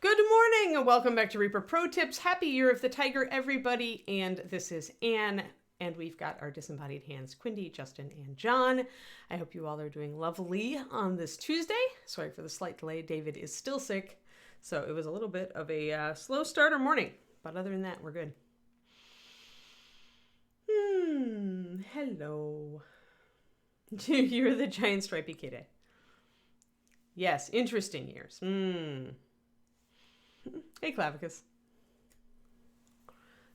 Good morning and welcome back to Reaper Pro Tips. Happy Year of the Tiger, everybody. And this is Anne, and we've got our disembodied hands, Quindy, Justin, and John. I hope you all are doing lovely on this Tuesday. Sorry for the slight delay. David is still sick, so it was a little bit of a slow starter morning. But other than that, we're good. Hello. You're the giant stripy kitty. Yes, interesting years. Hey, Clavicus.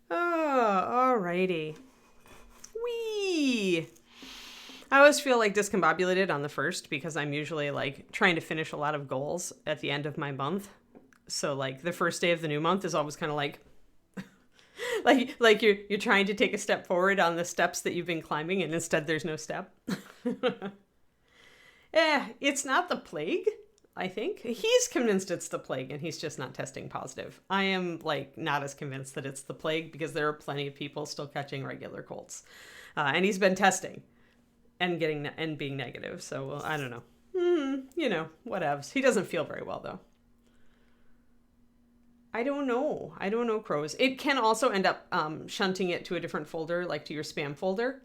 Oh, alrighty. Whee! I always feel like discombobulated on the first because I'm usually like trying to finish a lot of goals at the end of my month. So like the first day of the new month is always kind of like like you're trying to take a step forward on the steps that you've been climbing and instead there's no step. It's not the plague. I think he's convinced it's the plague and he's just not testing positive. I am like not as convinced that it's the plague because there are plenty of people still catching regular colds. And he's been testing and being negative. So well, I don't know. Whatevs. He doesn't feel very well though. I don't know, crows. It can also end up shunting it to a different folder, like to your spam folder.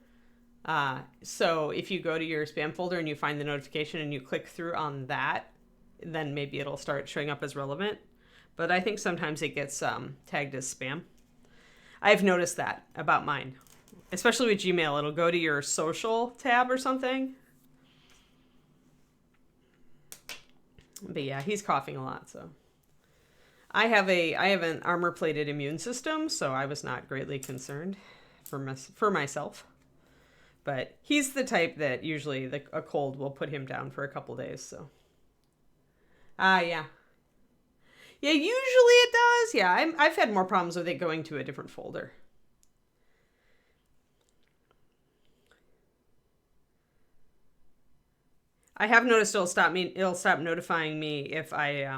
So if you go to your spam folder and you find the notification and you click through on that, then maybe it'll start showing up as relevant. But I think sometimes it gets tagged as spam. I've noticed that about mine. Especially with Gmail, it'll go to your social tab or something. But yeah, he's coughing a lot, so. I have an armor-plated immune system, so I was not greatly concerned for myself. But he's the type that usually a cold will put him down for a couple days, so. Yeah. Yeah, usually it does. Yeah, I've had more problems with it going to a different folder. I have noticed it'll stop notifying me if I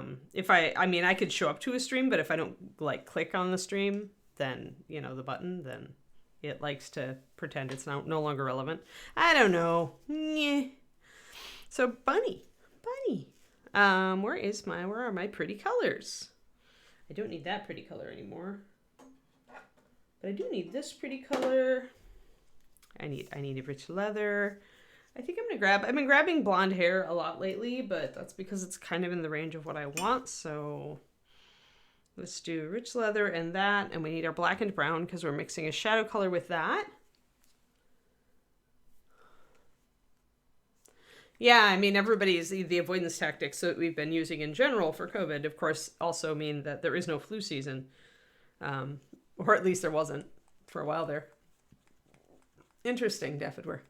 could show up to a stream, but if I don't like click on the stream, then, the button, then it likes to pretend it's no longer relevant. I don't know. So Bunny. Where are my pretty colors? I don't need that pretty color anymore. But I do need this pretty color. I need a rich leather. I think I've been grabbing blonde hair a lot lately, but that's because it's kind of in the range of what I want. So let's do rich leather and that. And we need our black and brown because we're mixing a shadow color with that. Yeah, everybody's the avoidance tactics that we've been using in general for COVID, of course, also mean that there is no flu season. Or at least there wasn't for a while there. Interesting, Daffodware.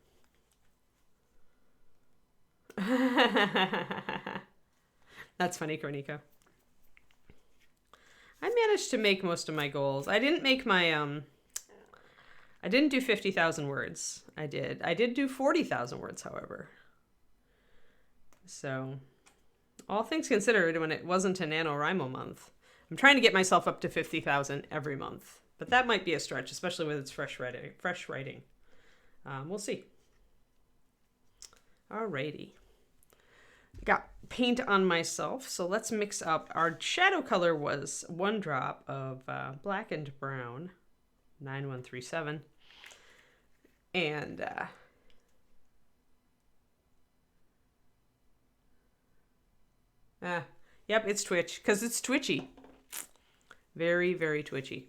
That's funny, Cornico. I managed to make most of my goals. I didn't make my, I didn't do 50,000 words. I did do 40,000 words, however. So, all things considered, when it wasn't a NaNoWriMo month, I'm trying to get myself up to 50,000 every month. But that might be a stretch, especially with its fresh writing. We'll see. Alrighty. Got paint on myself, so let's mix up. Our shadow color was 1 drop of black and brown, 9137. And yep, it's Twitch, because it's twitchy. Very, very twitchy.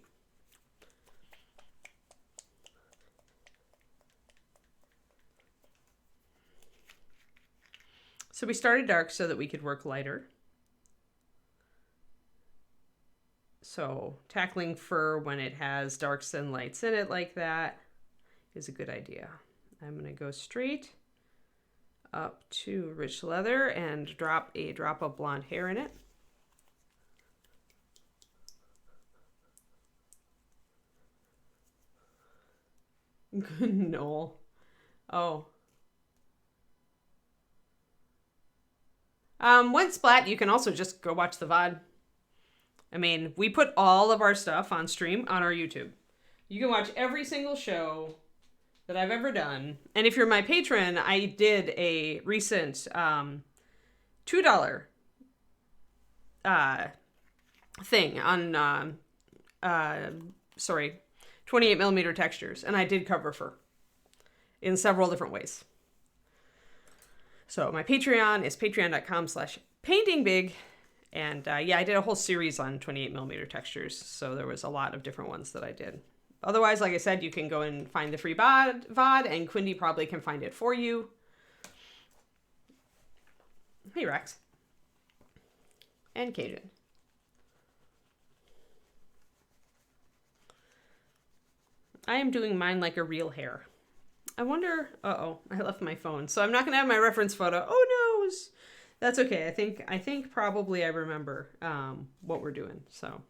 So we started dark so that we could work lighter. So tackling fur when it has darks and lights in it like that is a good idea. I'm going to go straight up to rich leather and drop a drop of blonde hair in it. No. Oh. When splat, you can also just go watch the VOD. We put all of our stuff on stream on our YouTube. You can watch every single show that I've ever done. And if you're my patron, I did a recent $2 thing on, sorry, 28 millimeter textures. And I did cover fur in several different ways. So my Patreon is patreon.com/paintingbig. And yeah, I did a whole series on 28 millimeter textures. So there was a lot of different ones that I did. Otherwise, like I said, you can go and find the free VOD, and Quindy probably can find it for you. Hey, Rex. And Cajun. I am doing mine like a real hair. I wonder... Uh-oh, I left my phone. So I'm not going to have my reference photo. Oh, no! That's okay. I think probably I remember what we're doing, so...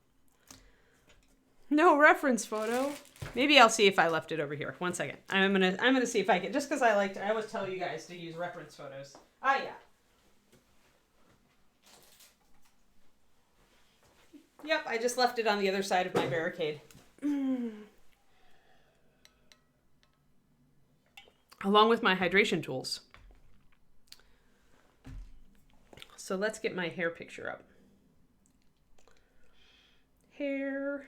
No reference photo. Maybe I'll see if I left it over here. One second. I'm gonna see if I can, just because I always tell you guys to use reference photos. Ah, yeah. Yep, I just left it on the other side of my barricade. Along with my hydration tools. So let's get my hair picture up. Hair.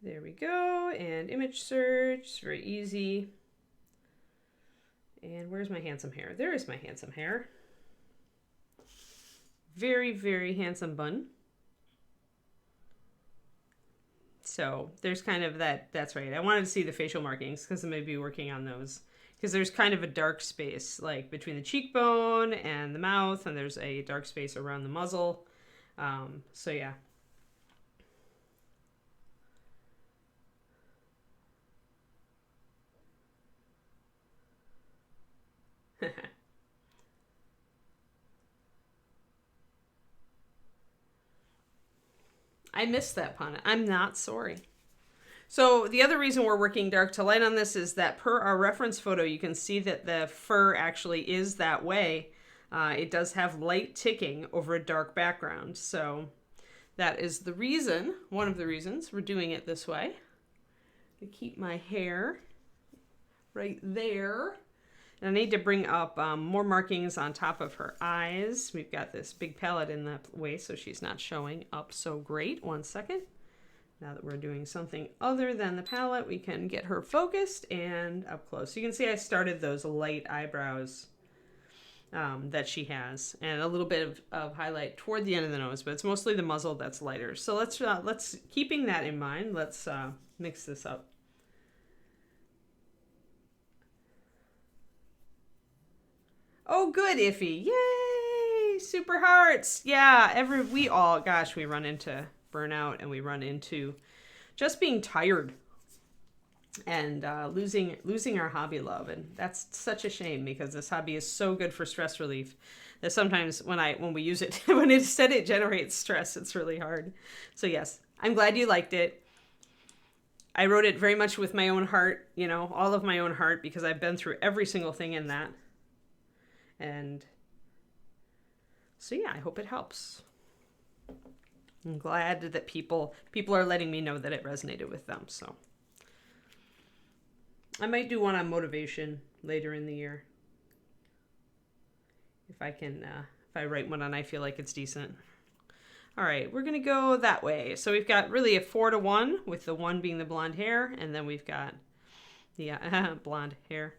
There we go, and image search, it's very easy. And where's my handsome hair? There is my handsome hair. Very, very handsome bun. So there's kind of that's right. I wanted to see the facial markings because I may be working on those. Because there's kind of a dark space, like between the cheekbone and the mouth, and there's a dark space around the muzzle. So yeah. I missed that pun. I'm not sorry. So the other reason we're working dark to light on this is that per our reference photo, you can see that the fur actually is that way. It does have light ticking over a dark background. So that is the reason, one of the reasons we're doing it this way. To keep my hair right there. And I need to bring up more markings on top of her eyes. We've got this big palette in the way, so she's not showing up so great. One second. Now that we're doing something other than the palette, we can get her focused and up close. So you can see I started those light eyebrows that she has, and a little bit of highlight toward the end of the nose, but it's mostly the muzzle that's lighter. So let's keeping that in mind, let's mix this up. Oh, good, Iffy. Yay! Super hearts. Yeah, we run into burnout, and we run into just being tired and losing our hobby love. And that's such a shame because this hobby is so good for stress relief that sometimes when we use it, when instead it generates stress, it's really hard. So yes, I'm glad you liked it. I wrote it very much with my own heart, all of my own heart, because I've been through every single thing in that. And so yeah, I hope it helps. I'm glad that people are letting me know that it resonated with them. So I might do one on motivation later in the year. If I write one and I feel like it's decent. All right, we're going to go that way. So we've got really a 4-to-1 with the 1 being the blonde hair. And then we've got the blonde hair.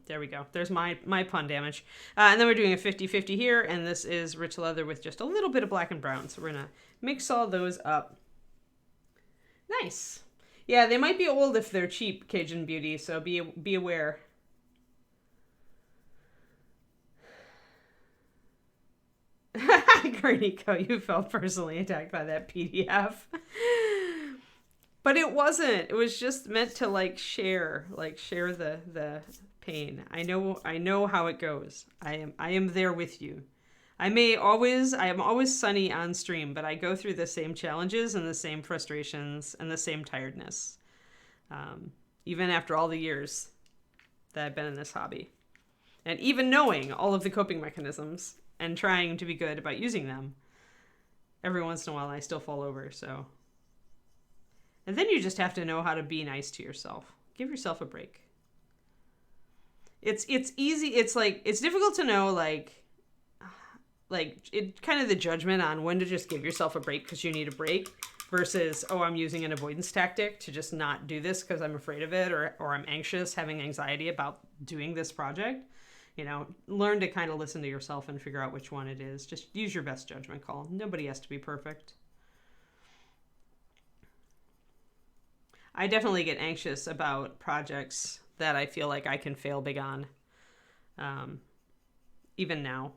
There we go. There's my pun damage. And then we're doing a 50-50 here, and this is rich leather with just a little bit of black and brown. So we're going to mix all those up. Nice. Yeah, they might be old if they're cheap, Cajun Beauty, so be aware. Garnico, you felt personally attacked by that PDF. But it wasn't. It was just meant to share the pain. I know how it goes. I am there with you. I am always sunny on stream, but I go through the same challenges and the same frustrations and the same tiredness. Even after all the years that I've been in this hobby. And even knowing all of the coping mechanisms and trying to be good about using them, every once in a while I still fall over, so. And then you just have to know how to be nice to yourself. Give yourself a break. It's easy. It's like, it's difficult to know, like it kind of the judgment on when to just give yourself a break because you need a break versus, oh, I'm using an avoidance tactic to just not do this because I'm afraid of it, or I'm anxious, having anxiety about doing this project. You know, learn to kind of listen to yourself and figure out which one it is. Just use your best judgment call. Nobody has to be perfect. I definitely get anxious about projects that I feel like I can fail big on. Even now.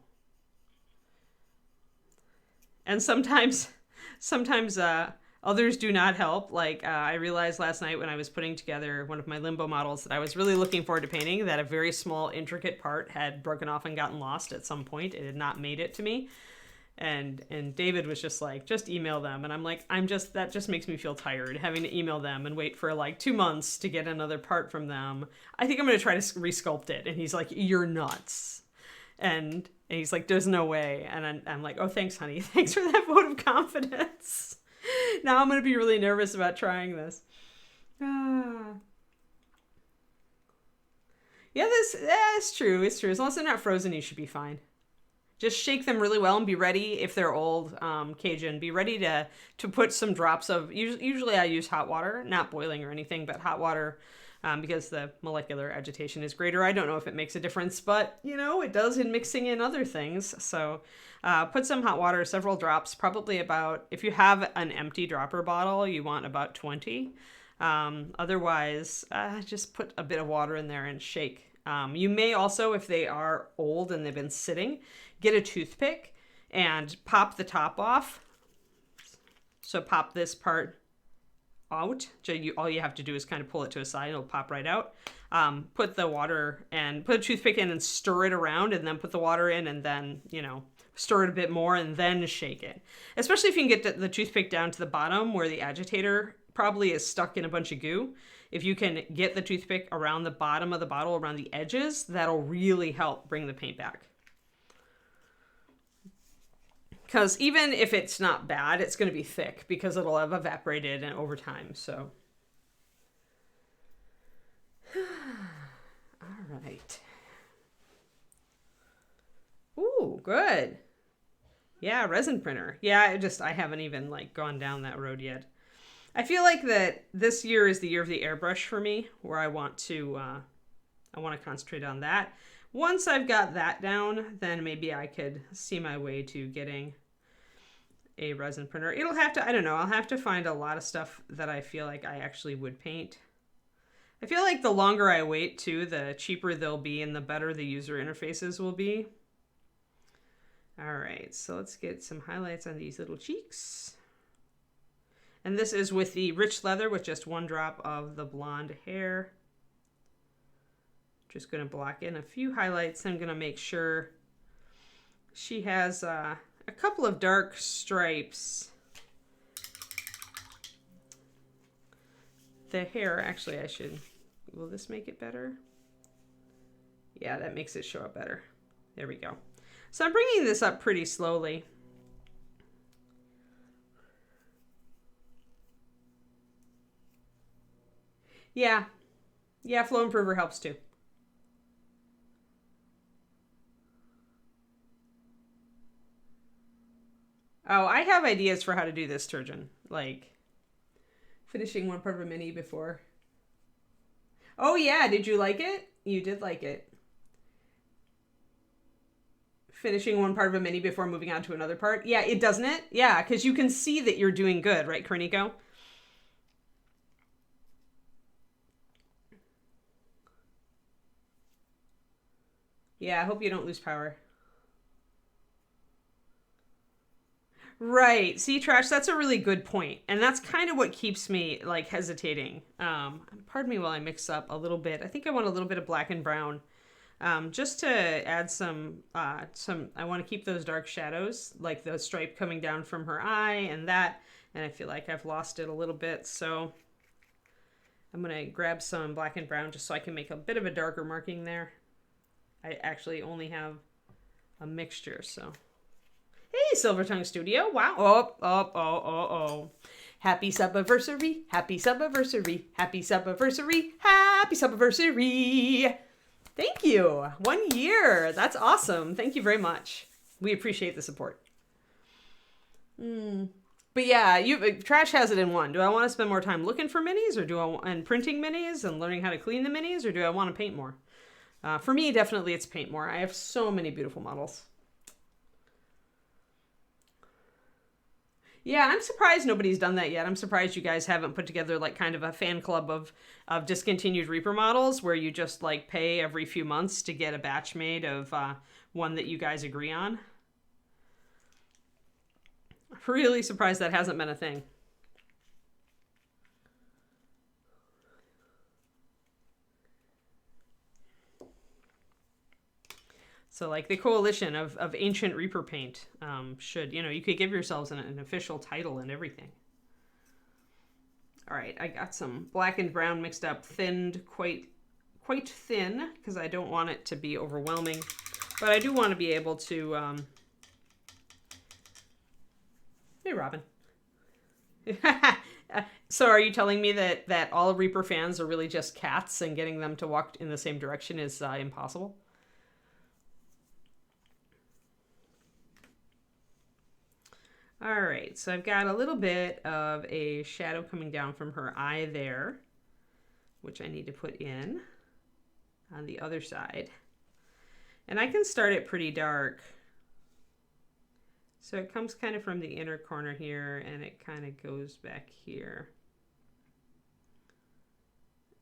And sometimes others do not help. Like I realized last night when I was putting together one of my limbo models that I was really looking forward to painting, that a very small intricate part had broken off and gotten lost at some point. It had not made it to me. And David was just like, just email them. And I'm like, that just makes me feel tired having to email them and wait for like 2 months to get another part from them. I think I'm going to try to resculpt it. And he's like, you're nuts. And he's like, there's no way. And I'm like, oh, thanks, honey. Thanks for that vote of confidence. Now I'm going to be really nervous about trying this. Yeah, it's true. It's true. As long as they're not frozen, you should be fine. Just shake them really well and be ready, if they're old Cajun, be ready to put some drops of, usually I use hot water, not boiling or anything, but hot water, because the molecular agitation is greater. I don't know if it makes a difference, but, you know, it does in mixing in other things. So put some hot water, several drops, probably about, if you have an empty dropper bottle, you want about 20. Otherwise, just put a bit of water in there and shake. You may also, if they are old and they've been sitting, get a toothpick and pop the top off. So pop this part out. All you have to do is kind of pull it to a side. It'll pop right out. Put the water and put a toothpick in and stir it around, and then put the water in, and then, you know, stir it a bit more and then shake it. Especially if you can get the toothpick down to the bottom where the agitator probably is stuck in a bunch of goo. If you can get the toothpick around the bottom of the bottle, around the edges, that'll really help bring the paint back. Because even if it's not bad, it's going to be thick because it'll have evaporated and over time. So, all right. Ooh, good. Yeah, resin printer. Yeah, I haven't even like gone down that road yet. I feel like that this year is the year of the airbrush for me, where I want to concentrate on that. Once I've got that down, then maybe I could see my way to getting a resin printer. It'll have to, I don't know, I'll have to find a lot of stuff that I feel like I actually would paint. I feel like the longer I wait too, the cheaper they'll be and the better the user interfaces will be. All right, so let's get some highlights on these little cheeks. And this is with the rich leather with just 1 drop of the blonde hair. Just going to block in a few highlights. I'm going to make sure she has a couple of dark stripes. The hair, actually will this make it better? Yeah, that makes it show up better. There we go. So I'm bringing this up pretty slowly. Yeah, Flow Improver helps too. Oh, I have ideas for how to do this, Turgeon. Like, finishing one part of a mini before. Oh yeah, did you like it? You did like it. Finishing one part of a mini before moving on to another part. Yeah, it doesn't it? Yeah, because you can see that you're doing good, right, Korniko? Yeah, I hope you don't lose power. Right. See, Trash, that's a really good point. And that's kind of what keeps me, like, hesitating. Pardon me while I mix up a little bit. I think I want a little bit of black and brown. Just to add some, I want to keep those dark shadows, like the stripe coming down from her eye and that. And I feel like I've lost it a little bit. So I'm going to grab some black and brown just so I can make a bit of a darker marking there. I actually only have a mixture, so. Hey, Silver Tongue Studio. Wow. Oh. Happy Subiversary. Happy Subiversary. Happy Subiversary. Happy Subiversary. Thank you. 1 year. That's awesome. Thank you very much. We appreciate the support. But yeah, Trash has it in one. Do I want to spend more time looking for minis, or and printing minis and learning how to clean the minis, or do I want to paint more? For me, definitely it's paint more. I have so many beautiful models. Yeah, I'm surprised nobody's done that yet. I'm surprised you guys haven't put together like kind of a fan club of discontinued Reaper models where you just like pay every few months to get a batch made of one that you guys agree on. Really surprised that hasn't been a thing. So like the coalition of ancient Reaper paint should, you could give yourselves an official title and everything. All right, I got some black and brown mixed up, thinned quite thin because I don't want it to be overwhelming, but I do want to be able to, hey, Robin. So are you telling me that all Reaper fans are really just cats and getting them to walk in the same direction is impossible? All right, so I've got a little bit of a shadow coming down from her eye there, which I need to put in on the other side. And I can start it pretty dark. So it comes kind of from the inner corner here, and it kind of goes back here.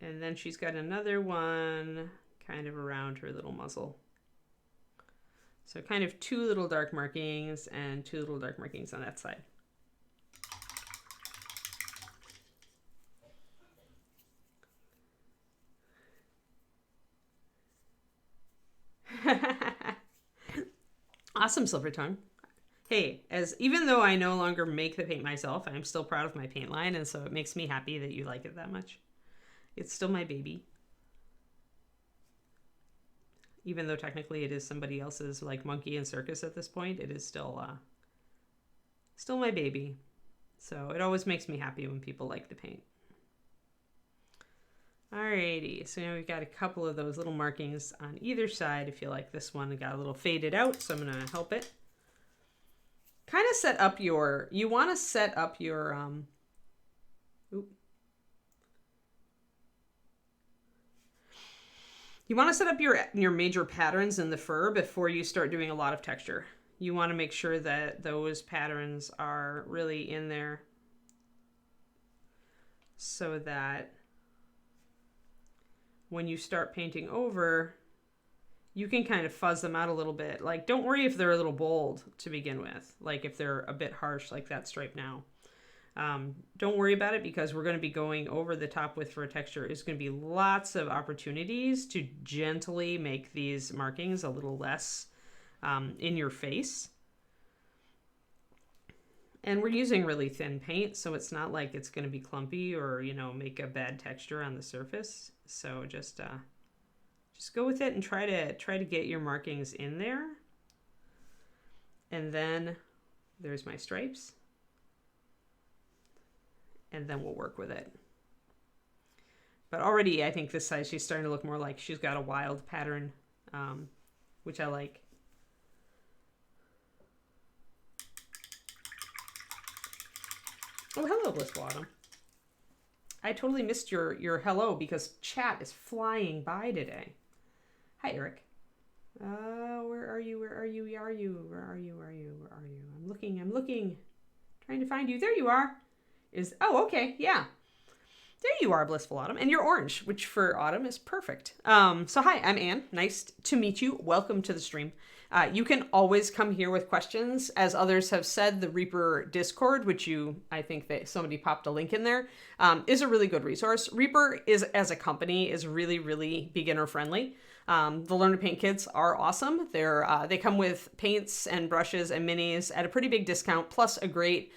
And then she's got another one kind of around her little muzzle. So kind of two little dark markings and two little dark markings on that side. Awesome, Silver Tongue. Hey, even though I no longer make the paint myself, I'm still proud of my paint line, and so it makes me happy that you like it that much. It's still my baby. Even though technically it is somebody else's like monkey and circus at this point, it is still my baby. So it always makes me happy when people like the paint. Alrighty, so now we've got a couple of those little markings on either side. I feel like this one got a little faded out, so I'm gonna help it. Kind of set up your, you want to set up your, you want to set up your major patterns in the fur before you start doing a lot of texture. You want to make sure that those patterns are really in there so that when you start painting over, you can kind of fuzz them out a little bit. Like, don't worry if they're a little bold to begin with, like if they're a bit harsh like that stripe now. Don't worry about it because we're going to be going over the top with fur texture. There's going to be lots of opportunities to gently make these markings a little less in your face. And we're using really thin paint, so it's not like it's going to be clumpy or, make a bad texture on the surface. So just go with it and try to get your markings in there. And then there's my stripes. And then we'll work with it. But already I think this side she's starting to look more like she's got a wild pattern, which I like. Oh, hello, Blissful Autumn. I totally missed your hello because chat is flying by today. Hi, Eric. Where are you? Where are you? Where are you? Where are you? Where are you? Where are you? I'm looking. Trying to find you. There you are. Oh, okay. Yeah. There you are, Blissful Autumn. And you're orange, which for autumn is perfect. So hi, I'm Anne. Nice to meet you. Welcome to the stream. You can always come here with questions. As others have said, the Reaper Discord, which I think that somebody popped a link in there, is a really good resource. Reaper as a company is really, really beginner friendly. The Learn to Paint kits are awesome. They come with paints and brushes and minis at a pretty big discount, plus a great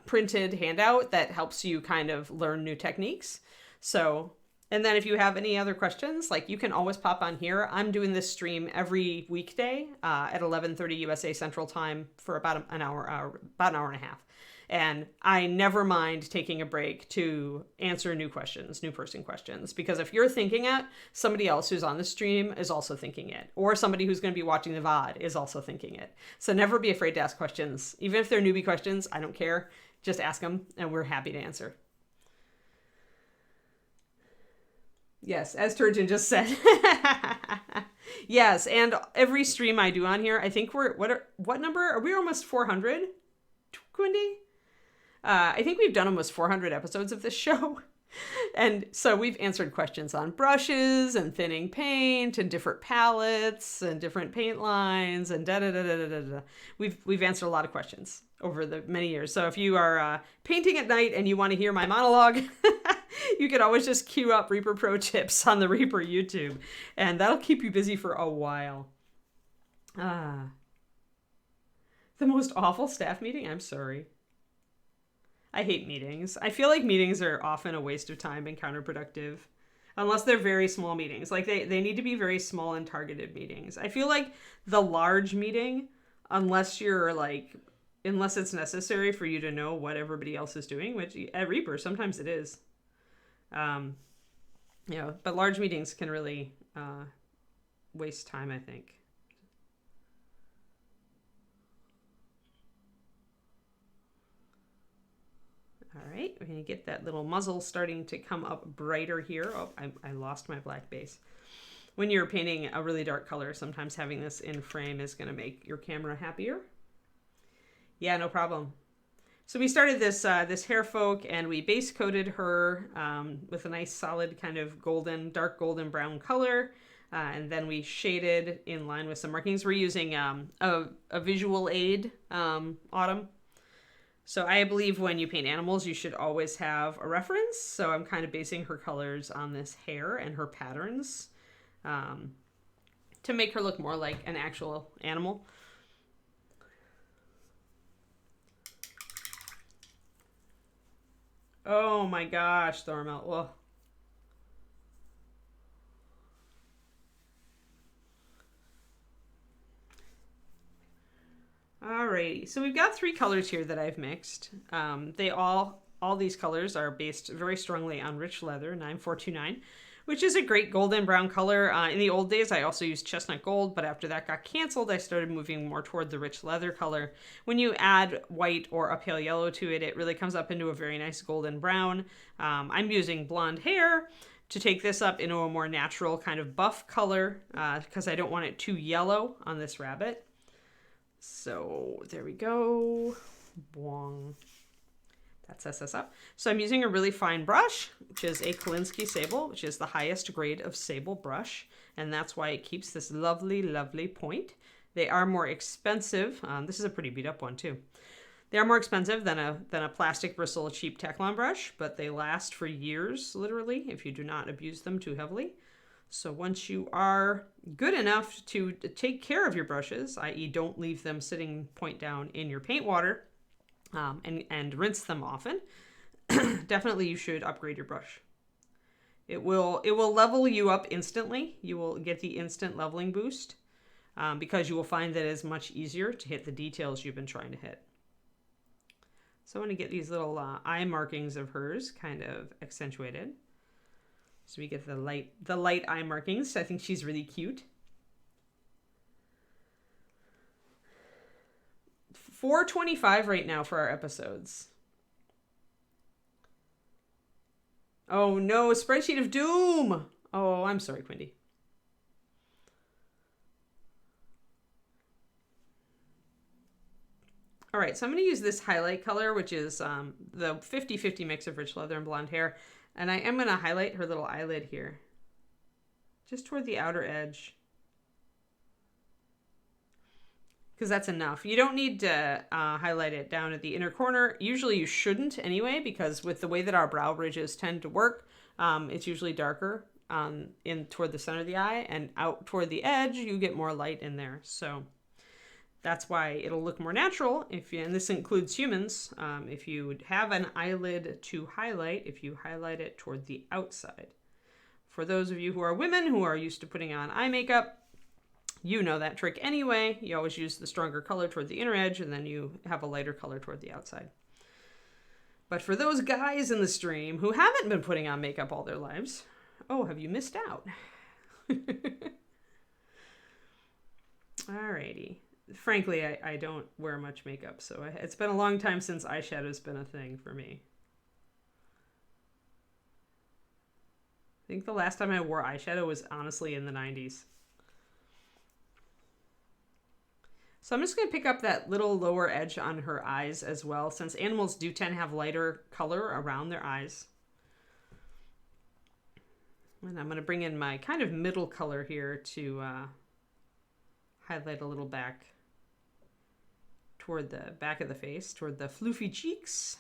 printed handout that helps you kind of learn new techniques. So, and then if you have any other questions, like you can always pop on here. I'm doing this stream every weekday at 11:30 USA Central Time for about an hour and a half. And I never mind taking a break to answer new questions, new person questions, because if you're thinking it, somebody else who's on the stream is also thinking it, or somebody who's going to be watching the VOD is also thinking it. So never be afraid to ask questions. Even if they're newbie questions, I don't care. Just ask them and we're happy to answer. Yes, as Turgeon just said. Yes, and every stream I do on here, I think what number? Are we almost 400, Quindy? I think we've done almost 400 episodes of this show. And so we've answered questions on brushes and thinning paint and different palettes and different paint lines and da-da-da-da-da-da. We've answered a lot of questions over the many years. So if you are painting at night and you want to hear my monologue, you can always just queue up Reaper Pro Tips on the Reaper YouTube, and that'll keep you busy for a while. The most awful staff meeting? I'm sorry. I hate meetings. I feel like meetings are often a waste of time and counterproductive, unless they're very small meetings. Like they need to be very small and targeted meetings. I feel like the large meeting, unless it's necessary for you to know what everybody else is doing, which at Reaper sometimes it is. But large meetings can really waste time, I think. All right, we're going to get that little muzzle starting to come up brighter here. Oh, I lost my black base. When you're painting a really dark color, sometimes having this in frame is going to make your camera happier. Yeah, no problem. So we started this Harefolk, and we base coated her with a nice solid kind of dark golden brown color. And then we shaded in line with some markings. We're using a visual aid, Autumn. So I believe when you paint animals, you should always have a reference. So I'm kind of basing her colors on this hair and her patterns to make her look more like an actual animal. Oh my gosh, Thormel. Well, alrighty, so we've got 3 colors here that I've mixed. All these colors are based very strongly on rich leather, 9429, which is a great golden brown color. In the old days, I also used chestnut gold, but after that got canceled, I started moving more toward the rich leather color. When you add white or a pale yellow to it, it really comes up into a very nice golden brown. I'm using blonde hair to take this up into a more natural kind of buff color because I don't want it too yellow on this rabbit. So there we go. Boing. That sets us up. So I'm using a really fine brush, which is a Kolinsky Sable, which is the highest grade of sable brush. And that's why it keeps this lovely, lovely point. They are more expensive. This is a pretty beat up one too. They are more expensive than a plastic bristle cheap Teflon brush, but they last for years, literally, if you do not abuse them too heavily. So once you are good enough to take care of your brushes, i.e. don't leave them sitting point down in your paint water, and rinse them often, definitely you should upgrade your brush. It will level you up instantly. You will get the instant leveling boost because you will find that it's much easier to hit the details you've been trying to hit. So I want to get these little eye markings of hers kind of accentuated. So we get the light eye markings. I think she's really cute. 425 right now for our episodes. Oh no, spreadsheet of doom. Oh, I'm sorry, Quindy. All right, so I'm going to use this highlight color, which is the 50-50 mix of rich leather and blonde hair. And I am going to highlight her little eyelid here, just toward the outer edge. Because that's enough. You don't need to highlight it down at the inner corner. Usually you shouldn't anyway, because with the way that our brow ridges tend to work, it's usually darker in toward the center of the eye, and out toward the edge, you get more light in there. So that's why it'll look more natural, and this includes humans. If you have an eyelid to highlight, if you highlight it toward the outside. For those of you who are women who are used to putting on eye makeup, you know that trick anyway. You always use the stronger color toward the inner edge, and then you have a lighter color toward the outside. But for those guys in the stream who haven't been putting on makeup all their lives, oh, have you missed out? Alrighty. Frankly, I don't wear much makeup, so it's been a long time since eyeshadow's been a thing for me. I think the last time I wore eyeshadow was honestly in the 90s. So I'm just going to pick up that little lower edge on her eyes as well, since animals do tend to have lighter color around their eyes. And I'm going to bring in my kind of middle color here to highlight a little back toward the back of the face, toward the floofy cheeks.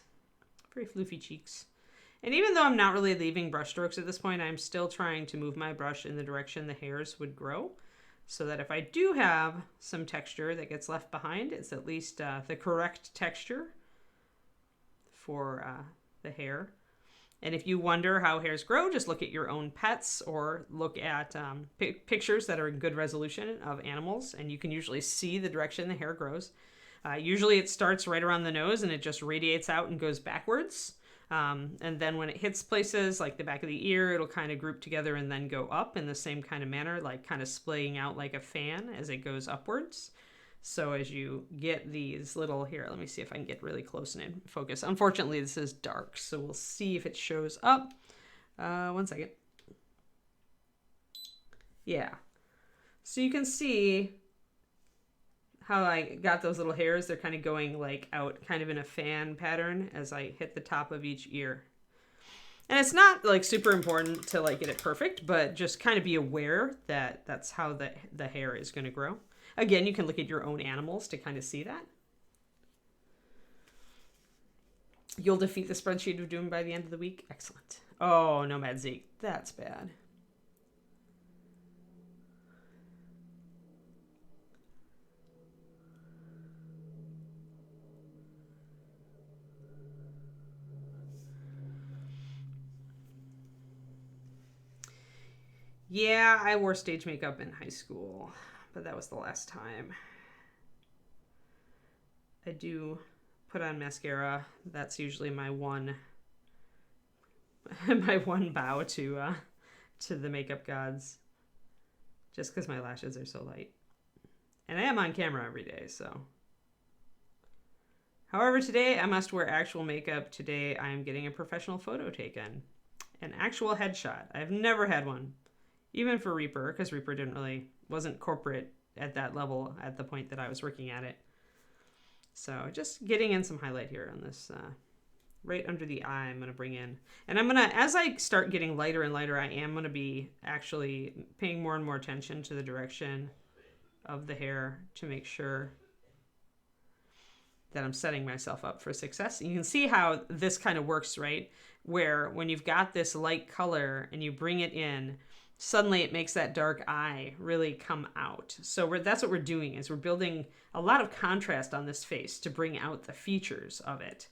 Very floofy cheeks. And even though I'm not really leaving brush strokes at this point, I'm still trying to move my brush in the direction the hairs would grow, so that if I do have some texture that gets left behind, it's at least the correct texture for the hair. And if you wonder how hairs grow, just look at your own pets or look at pictures that are in good resolution of animals, and you can usually see the direction the hair grows. Usually it starts right around the nose and it just radiates out and goes backwards. And then when it hits places like the back of the ear, it'll kind of group together and then go up in the same kind of manner, like kind of splaying out like a fan as it goes upwards. So as you get these little, here, let me see if I can get really close and in focus. Unfortunately, this is dark, so we'll see if it shows up. 1 second. Yeah. So you can see how I got those little hairs. They're kind of going like out kind of in a fan pattern as I hit the top of each ear. And it's not like super important to like get it perfect, but just kind of be aware that that's how the hair is going to grow. Again, you can look at your own animals to kind of see that. You'll defeat the spreadsheet of doom by the end of the week. Excellent. Oh, Nomad Zeke. That's bad. Yeah, I wore stage makeup in high school, but that was the last time. I do put on mascara. That's usually my one bow to the makeup gods, just because my lashes are so light. And I am on camera every day, so. However, today I must wear actual makeup. Today I am getting a professional photo taken. An actual headshot. I've never had one. Even for Reaper, because Reaper wasn't corporate at that level at the point that I was working at it. So just getting in some highlight here on this, right under the eye, I'm going to bring in. And I'm going to, as I start getting lighter and lighter, I am going to be actually paying more and more attention to the direction of the hair to make sure that I'm setting myself up for success. And you can see how this kind of works, right? Where when you've got this light color and you bring it in, suddenly it makes that dark eye really come out. So that's what we're doing, is we're building a lot of contrast on this face to bring out the features of it,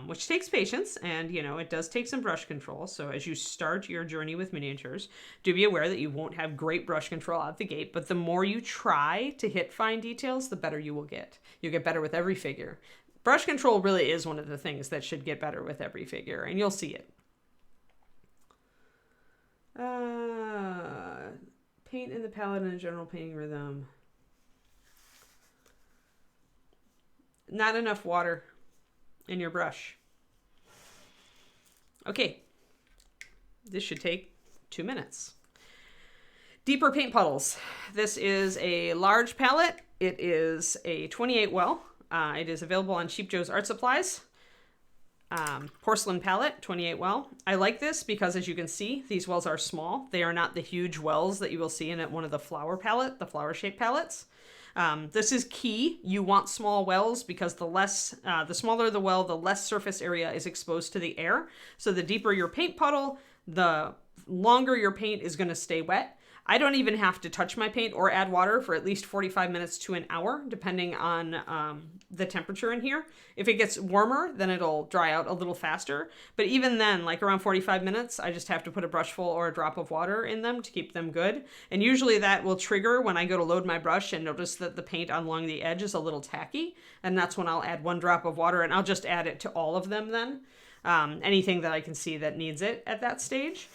which takes patience, and it does take some brush control. So as you start your journey with miniatures, do be aware that you won't have great brush control out the gate, but the more you try to hit fine details, the better you will get. You'll get better with every figure. Brush control really is one of the things that should get better with every figure, and you'll see it. Paint in the palette and a general painting rhythm. Not enough water in your brush. Okay. This should take 2 minutes. Deeper paint puddles. This is a large palette. It is a 28 well. It is available on Cheap Joe's Art Supplies. Porcelain palette, 28 well. I like this because, as you can see, these wells are small. They are not the huge wells that you will see in one of the flower shaped palettes. This is key. You want small wells because the smaller the well, the less surface area is exposed to the air. So the deeper your paint puddle, the longer your paint is going to stay wet. I don't even have to touch my paint or add water for at least 45 minutes to an hour, depending on the temperature in here. If it gets warmer, then it'll dry out a little faster. But even then, like around 45 minutes, I just have to put a brush full or a drop of water in them to keep them good. And usually that will trigger when I go to load my brush and notice that the paint along the edge is a little tacky. And that's when I'll add 1 drop of water, and I'll just add it to all of them then. anything that I can see that needs it at that stage.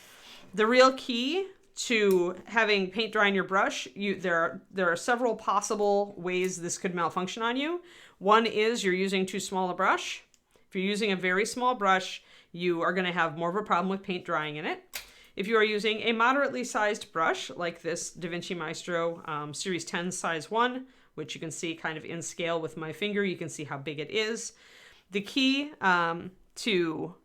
The real key to having paint dry in your brush, there are several possible ways this could malfunction on you. One is you're using too small a brush. If you're using a very small brush, you are going to have more of a problem with paint drying in it. If you are using a moderately sized brush, like this DaVinci Maestro Series 10 size 1, which you can see kind of in scale with my finger, you can see how big it is. The key to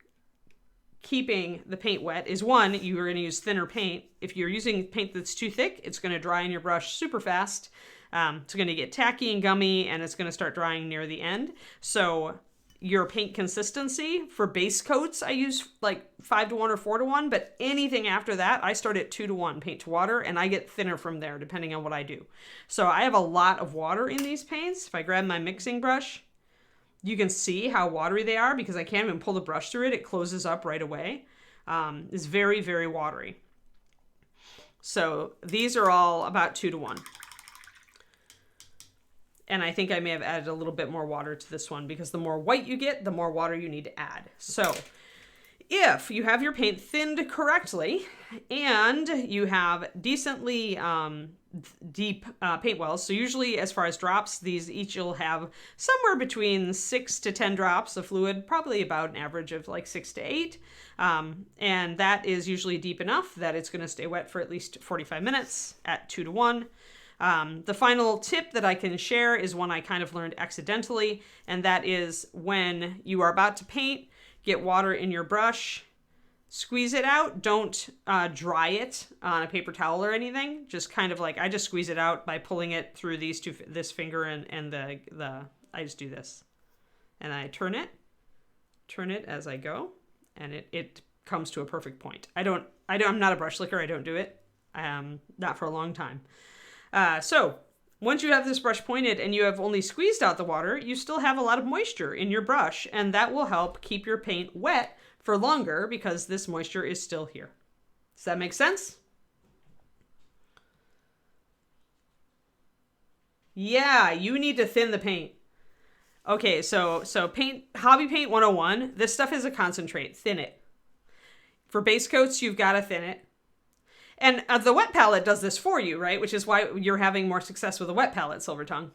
keeping the paint wet is, one, you are going to use thinner paint. If you're using paint that's too thick, it's going to dry in your brush super fast. It's going to get tacky and gummy, and it's going to start drying near the end. So your paint consistency for base coats, I use like 5-1 or 4-1, but anything after that, I start at 2-1 paint to water, and I get thinner from there depending on what I do. So I have a lot of water in these paints. If I grab my mixing brush, you can see how watery they are because I can't even pull the brush through it. It closes up right away. It's very, very watery. So these are all about 2-1. And I think I may have added a little bit more water to this one because the more white you get, the more water you need to add. So if you have your paint thinned correctly and you have decently deep paint wells, so usually as far as drops, these each will have somewhere between 6 to 10 drops of fluid, probably about an average of like 6 to 8. And that is usually deep enough that it's going to stay wet for at least 45 minutes at 2-1. The final tip that I can share is one I kind of learned accidentally, and that is when you are about to paint, get water in your brush, squeeze it out. Don't dry it on a paper towel or anything. Just kind of like, I just squeeze it out by pulling it through this finger and I just do this. And I turn it as I go, and it comes to a perfect point. I'm not a brush slicker. I don't do it. Not for a long time. So once you have this brush pointed and you have only squeezed out the water, you still have a lot of moisture in your brush, and that will help keep your paint wet for longer because this moisture is still here. Does that make sense? Yeah, you need to thin the paint. Okay, so hobby paint 101, this stuff is a concentrate. Thin it. For base coats, you've got to thin it. And the wet palette does this for you, right? Which is why you're having more success with a wet palette, Silver Tongue.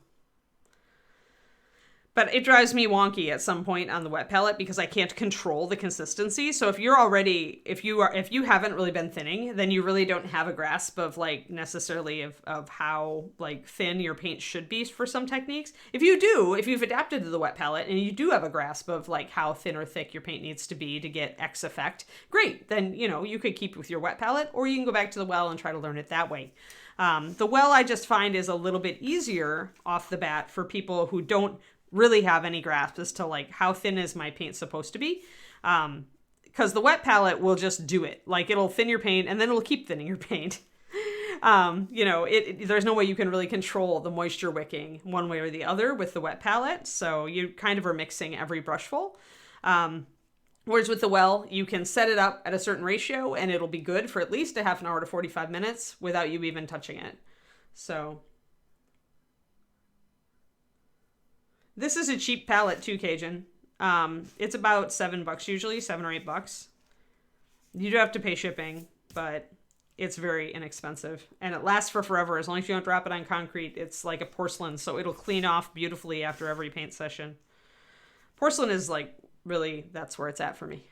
But it drives me wonky at some point on the wet palette because I can't control the consistency. So if you haven't really been thinning, then you really don't have a grasp of like necessarily of how like thin your paint should be for some techniques. If you've adapted to the wet palette and you do have a grasp of like how thin or thick your paint needs to be to get X effect, great. Then, you could keep with your wet palette, or you can go back to the well and try to learn it that way. The well I just find is a little bit easier off the bat for people who don't really have any grasp as to like how thin is my paint supposed to be, because the wet palette will just do it. Like it'll thin your paint and then it'll keep thinning your paint. There's no way you can really control the moisture wicking one way or the other with the wet palette, so you kind of are mixing every brushful. Whereas with the well, you can set it up at a certain ratio and it'll be good for at least a half an hour to 45 minutes without you even touching it. So this is a cheap palette too, Cajun. It's about $7 usually, $7 or $8. You do have to pay shipping, but it's very inexpensive. And it lasts for forever. As long as you don't drop it on concrete, it's like a porcelain, so it'll clean off beautifully after every paint session. Porcelain is like, really, that's where it's at for me.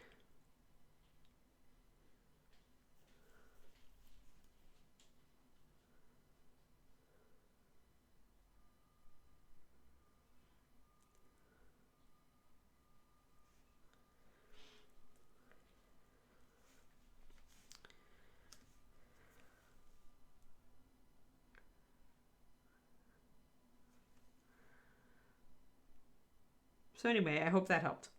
So anyway, I hope that helped.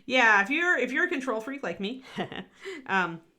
Yeah, if you're a control freak like me,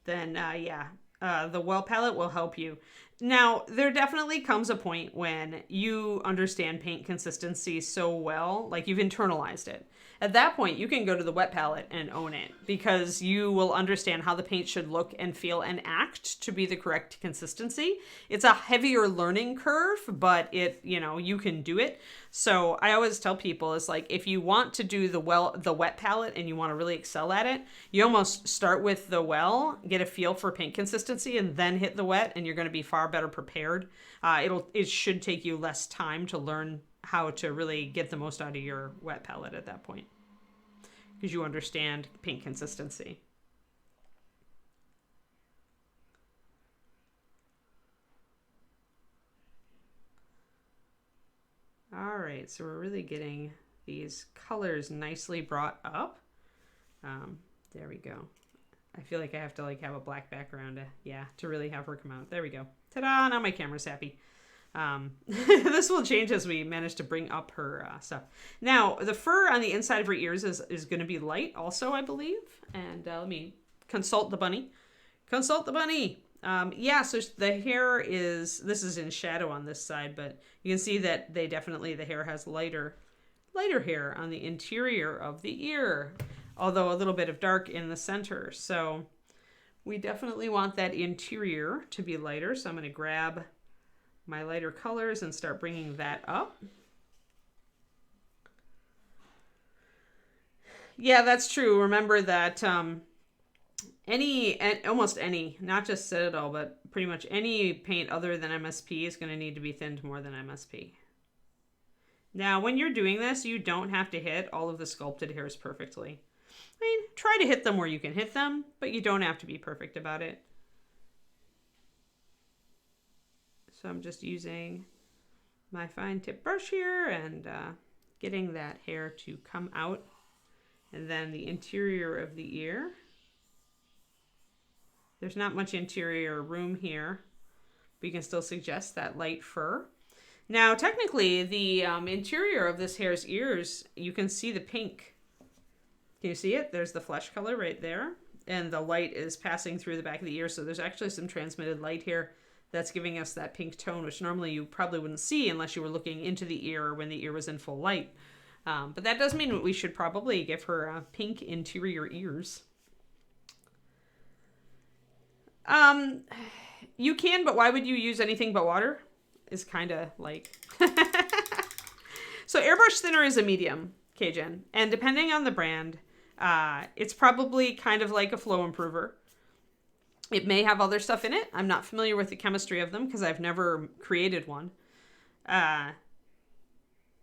then the well palette will help you. Now, there definitely comes a point when you understand paint consistency so well, like you've internalized it. At that point, you can go to the wet palette and own it because you will understand how the paint should look and feel and act to be the correct consistency. It's a heavier learning curve, but you can do it. So I always tell people is like, if you want to do the wet palette and you want to really excel at it, you almost start with the well, get a feel for paint consistency, and then hit the wet, and you're going to be far better prepared. It should take you less time to learn how to really get the most out of your wet palette at that point, because you understand paint consistency. All right, so we're really getting these colors nicely brought up. There we go. I feel like I have to have a black background to really have her come out. There we go. Ta-da! Now my camera's happy. This will change as we manage to bring up her stuff. Now, the fur on the inside of her ears is going to be light also, I believe. And let me consult the bunny. Consult the bunny! So the hair this is in shadow on this side, but you can see that the hair has lighter hair on the interior of the ear, although a little bit of dark in the center. So we definitely want that interior to be lighter. So I'm going to grab my lighter colors and start bringing that up. Yeah, that's true. Remember that almost any, not just Citadel, but pretty much any paint other than MSP is going to need to be thinned more than MSP. Now, when you're doing this, you don't have to hit all of the sculpted hairs perfectly. I mean, try to hit them where you can hit them, but you don't have to be perfect about it. So I'm just using my fine tip brush here and getting that hair to come out. And then the interior of the ear. There's not much interior room here, but you can still suggest that light fur. Now, technically, the interior of this hare's ears, you can see the pink. Can you see it? There's the flesh color right there. And the light is passing through the back of the ear. So there's actually some transmitted light here that's giving us that pink tone, which normally you probably wouldn't see unless you were looking into the ear or when the ear was in full light. But that does mean we should probably give her pink interior ears. You can, but why would you use anything but water? Is kind of like... So Airbrush Thinner is a medium, Kjen. And depending on the brand, it's probably kind of like a flow improver. It may have other stuff in it. I'm not familiar with the chemistry of them because I've never created one. I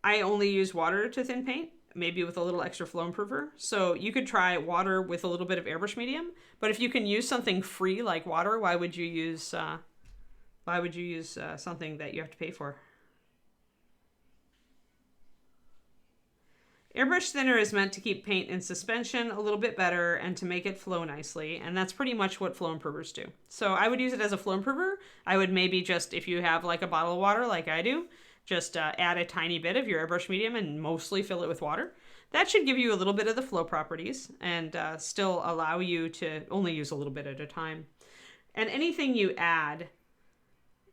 only use water to thin paint, maybe with a little extra flow improver. So you could try water with a little bit of airbrush medium. But if you can use something free like water, why would you use something that you have to pay for? Airbrush Thinner is meant to keep paint in suspension a little bit better and to make it flow nicely, and that's pretty much what flow improvers do. So I would use it as a flow improver. I would maybe just, if you have like a bottle of water like I do, just add a tiny bit of your airbrush medium and mostly fill it with water. That should give you a little bit of the flow properties and still allow you to only use a little bit at a time. And anything you add,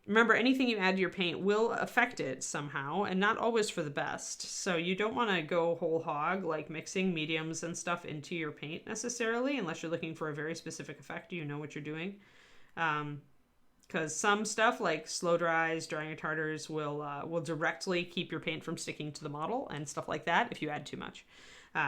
remember, anything you add to your paint will affect it somehow, and not always for the best. So you don't want to go whole hog, like mixing mediums and stuff into your paint necessarily, unless you're looking for a very specific effect. You know what you're doing. Because some stuff like slow dries, drying retarders will directly keep your paint from sticking to the model and stuff like that if you add too much.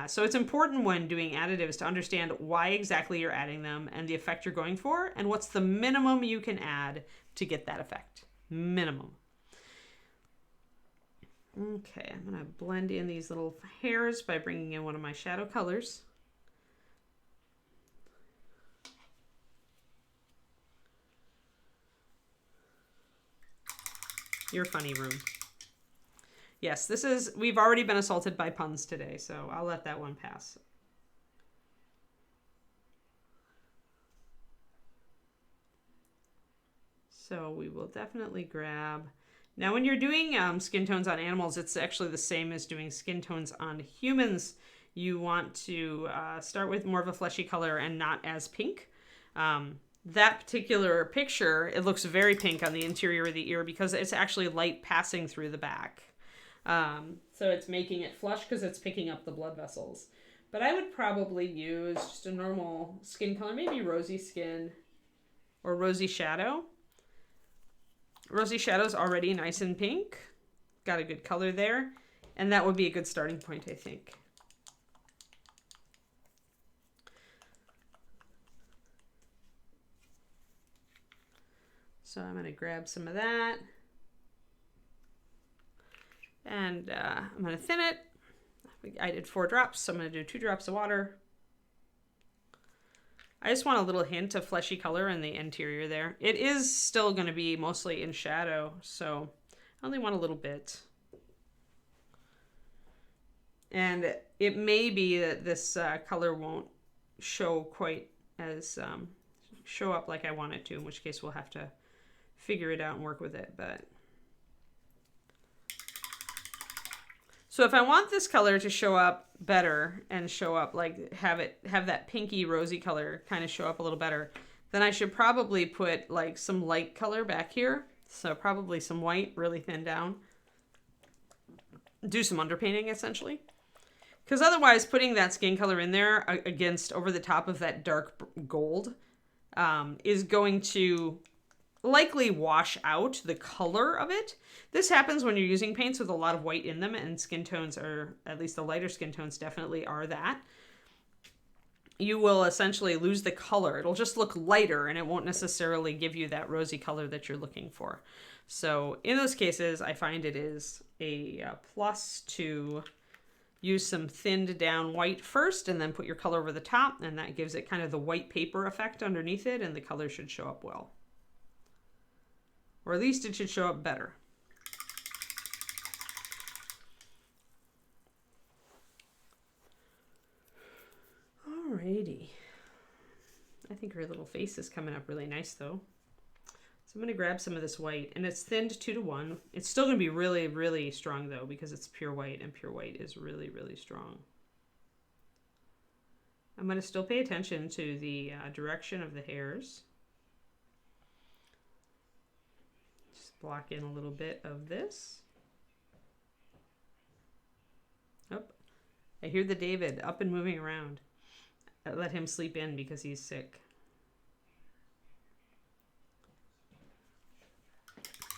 So it's important when doing additives to understand why exactly you're adding them and the effect you're going for, and what's the minimum you can add to get that effect. Minimum. Okay, I'm going to blend in these little hairs by bringing in one of my shadow colors. Your funny room. Yes, we've already been assaulted by puns today, so I'll let that one pass. So we will definitely grab... Now when you're doing skin tones on animals, it's actually the same as doing skin tones on humans. You want to start with more of a fleshy color and not as pink. that particular picture, it looks very pink on the interior of the ear because it's actually light passing through the back. So it's making it flush because it's picking up the blood vessels. But I would probably use just a normal skin color, maybe rosy skin or rosy shadow. Rosy shadow's already nice and pink. Got a good color there. And that would be a good starting point, I think. So I'm going to grab some of that. And I'm going to thin it. I did 4 drops, so I'm going to do 2 drops of water. I just want a little hint of fleshy color in the interior there. It is still going to be mostly in shadow, so I only want a little bit. And it may be that this color won't show quite as, show up like I want it to, in which case we'll have to figure it out and work with it, but... So if I want this color to show up better and show up like have that pinky rosy color kind of show up a little better, then I should probably put like some light color back here. So probably some white really thin down. Do some underpainting essentially. Because otherwise putting that skin color in there against over the top of that dark gold is going to likely wash out the color of it. This happens when you're using paints with a lot of white in them, and skin tones are, at least the lighter skin tones definitely are that. You will essentially lose the color. It'll just look lighter and it won't necessarily give you that rosy color that you're looking for. So in those cases, I find it is a plus to use some thinned down white first and then put your color over the top, and that gives it kind of the white paper effect underneath it, and the color should show up well. Or at least it should show up better. Alrighty. I think her little face is coming up really nice though. So I'm going to grab some of this white, and it's thinned 2:1. It's still going to be really, really strong though, because it's pure white, and pure white is really, really strong. I'm going to still pay attention to the direction of the hairs. Block in a little bit of this. Oh, I hear the David up and moving around. I let him sleep in because he's sick.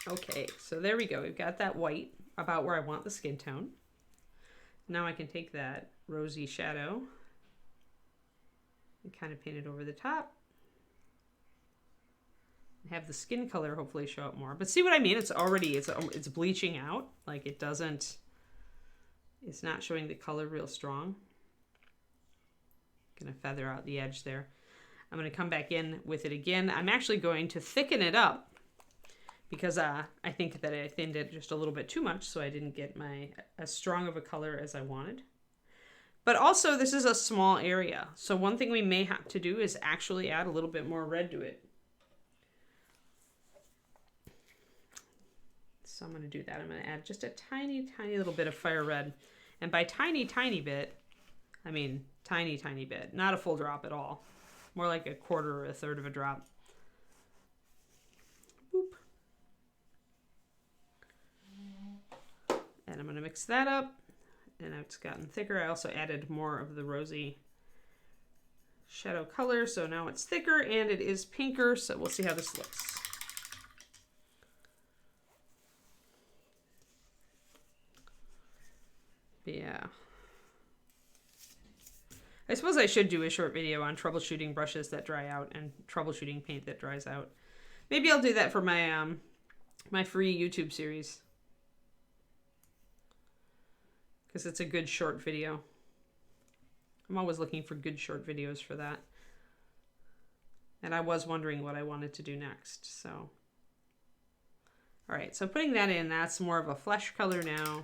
Okay, so there we go. We've got that white about where I want the skin tone. Now I can take that rosy shadow and kind of paint it over the top. Have the skin color hopefully show up more. But see what I mean? It's already, it's bleaching out. Like it doesn't, it's not showing the color real strong. Gonna feather out the edge there. I'm gonna come back in with it again. I'm actually going to thicken it up because I think that I thinned it just a little bit too much, so I didn't get as strong of a color as I wanted. But also this is a small area. So one thing we may have to do is actually add a little bit more red to it. So I'm going to do that. I'm going to add just a tiny, tiny little bit of fire red. And by tiny, tiny bit, I mean tiny, tiny bit. Not a full drop at all. More like a quarter or a third of a drop. Boop. And I'm going to mix that up. And it's gotten thicker. I also added more of the rosy shadow color. So now it's thicker and it is pinker. So we'll see how this looks. Yeah. I suppose I should do a short video on troubleshooting brushes that dry out and troubleshooting paint that dries out. Maybe I'll do that for my my free YouTube series. Because it's a good short video. I'm always looking for good short videos for that. And I was wondering what I wanted to do next, so. Alright, so putting that in, that's more of a flesh color now.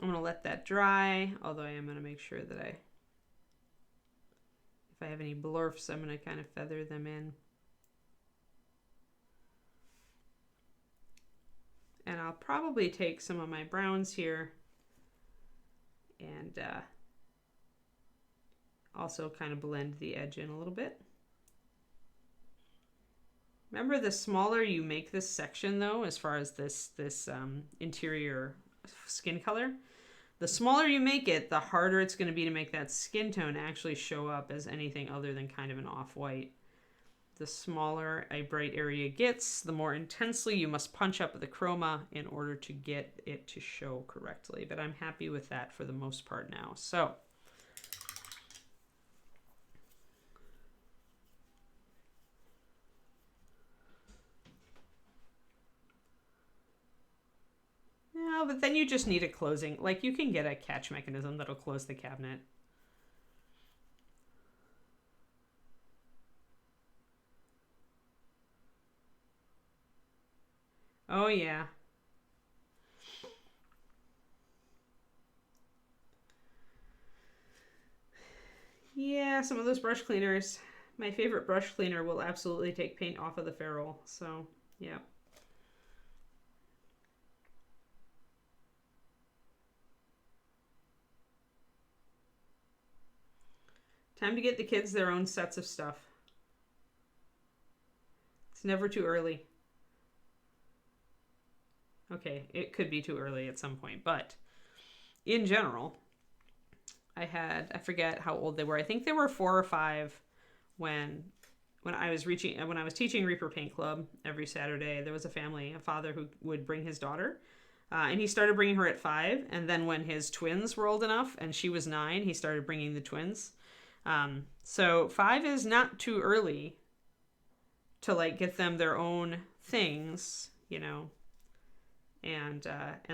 I'm going to let that dry, although I am going to make sure that if I have any blurfs, I'm going to kind of feather them in. And I'll probably take some of my browns here And also kind of blend the edge in a little bit. Remember, the smaller you make this section, though, as far as this interior skin color, the smaller you make it, the harder it's going to be to make that skin tone actually show up as anything other than kind of an off-white. The smaller a bright area gets, the more intensely you must punch up the chroma in order to get it to show correctly. But I'm happy with that for the most part now. So no, but then you just need a closing. Like, you can get a catch mechanism that'll close the cabinet. Oh, yeah. Yeah, some of those brush cleaners. My favorite brush cleaner will absolutely take paint off of the ferrule. So, yeah. Time to get the kids their own sets of stuff. It's never too early. Okay, it could be too early at some point, but in general, I forget how old they were. I think they were 4 or 5 when I was teaching Reaper Paint Club every Saturday. There was a father who would bring his daughter, and he started bringing her at 5. And then when his twins were old enough and she was 9, he started bringing the twins. So 5 is not too early to like get them their own things, you know, and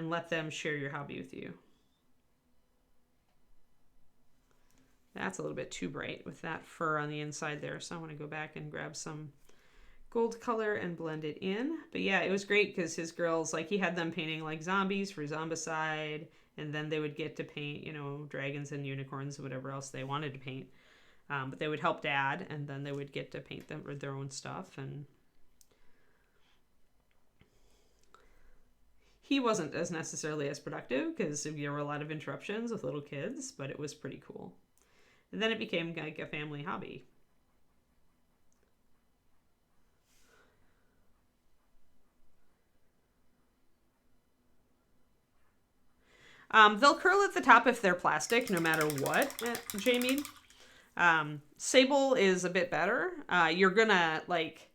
let them share your hobby with you. That's a little bit too bright with that fur on the inside there. So I want to go back and grab some gold color and blend it in. But yeah, it was great because his girls, like, he had them painting like zombies for Zombicide, and then they would get to paint, you know, dragons and unicorns, whatever else they wanted to paint. But they would help Dad, and then they would get to paint them with their own stuff. And he wasn't as necessarily as productive because there were a lot of interruptions with little kids, but it was pretty cool. And then it became like a family hobby. They'll curl at the top if they're plastic, no matter what, Jamie. Sable is a bit better. You're gonna like...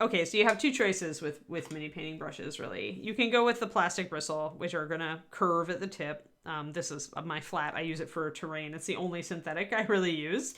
Okay, so you have 2 choices with mini painting brushes, really. You can go with the plastic bristle, which are gonna curve at the tip. This is my flat. I use it for terrain. It's the only synthetic I really use.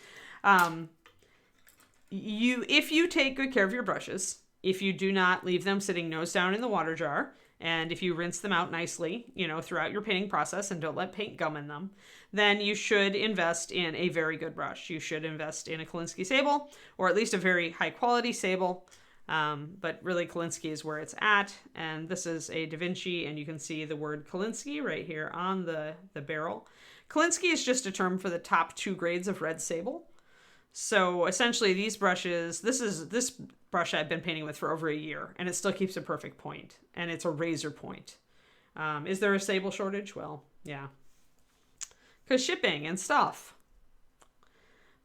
If you take good care of your brushes, if you do not leave them sitting nose down in the water jar, and if you rinse them out nicely, you know, throughout your painting process and don't let paint gum in them, then you should invest in a very good brush. You should invest in a Kolinsky sable, or at least a very high quality sable. But really Kolinsky is where it's at. And this is a Da Vinci, and you can see the word Kolinsky right here on the barrel. Kolinsky is just a term for the top 2 grades of red sable. So essentially these brushes, this brush I've been painting with for over a year, and it still keeps a perfect point, and it's a razor point. Is there a sable shortage? Well, yeah, because shipping and stuff.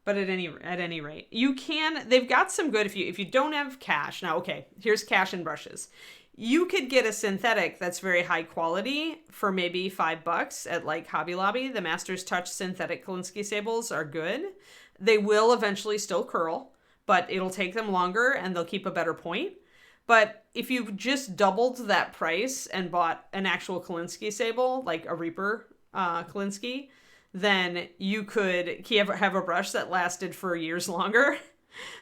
But at any rate, you can. They've got some good if you don't have cash. Now, okay, here's cash and brushes. You could get a synthetic that's very high quality for maybe $5 at like Hobby Lobby. The Master's Touch synthetic Kolinsky sables are good. They will eventually still curl, but it'll take them longer and they'll keep a better point. But if you just doubled that price and bought an actual Kolinsky sable, like a Reaper Kolinsky, then you could have a brush that lasted for years longer.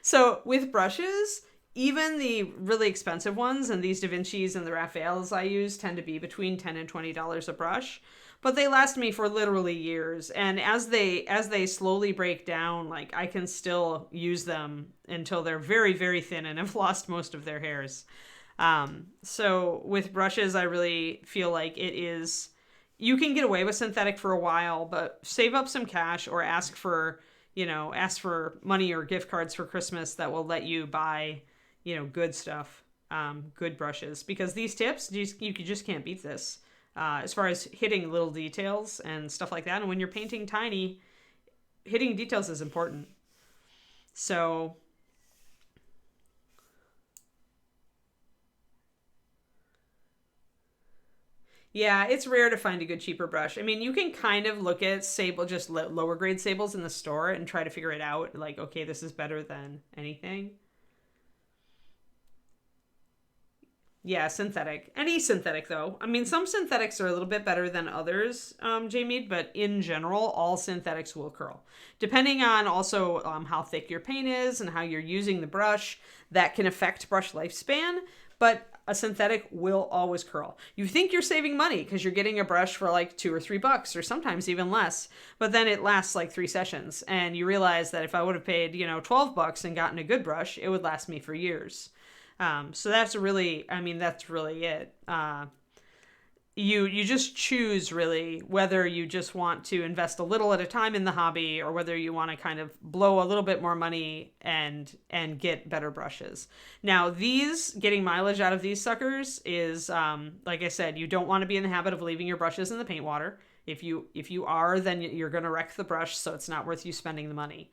So with brushes, even the really expensive ones, and these Da Vinci's and the Raphaels I use tend to be between $10 and $20 a brush, but they last me for literally years. And as they slowly break down, like, I can still use them until they're very, very thin and have lost most of their hairs. So with brushes, I really feel like you can get away with synthetic for a while, but save up some cash or ask for money or gift cards for Christmas that will let you buy, good stuff, good brushes, because these tips, you just can't beat this. as far as hitting little details and stuff like that. And when you're painting tiny, hitting details is important. So yeah, it's rare to find a good cheaper brush. I mean, you can kind of look at sable, just lower grade sables in the store and try to figure it out. Like, okay, this is better than anything. Yeah, synthetic. Any synthetic, though. I mean, some synthetics are a little bit better than others, Jamie, but in general, all synthetics will curl. Depending on also how thick your paint is and how you're using the brush, that can affect brush lifespan, but a synthetic will always curl. You think you're saving money because you're getting a brush for like $2 or $3 or sometimes even less, but then it lasts like 3 sessions and you realize that if I would have paid, $12 and gotten a good brush, it would last me for years. So that's really it. You just choose really whether you just want to invest a little at a time in the hobby or whether you want to kind of blow a little bit more money and get better brushes. Now, getting mileage out of these suckers is, like I said, you don't want to be in the habit of leaving your brushes in the paint water. If you are, then you're going to wreck the brush, so it's not worth you spending the money.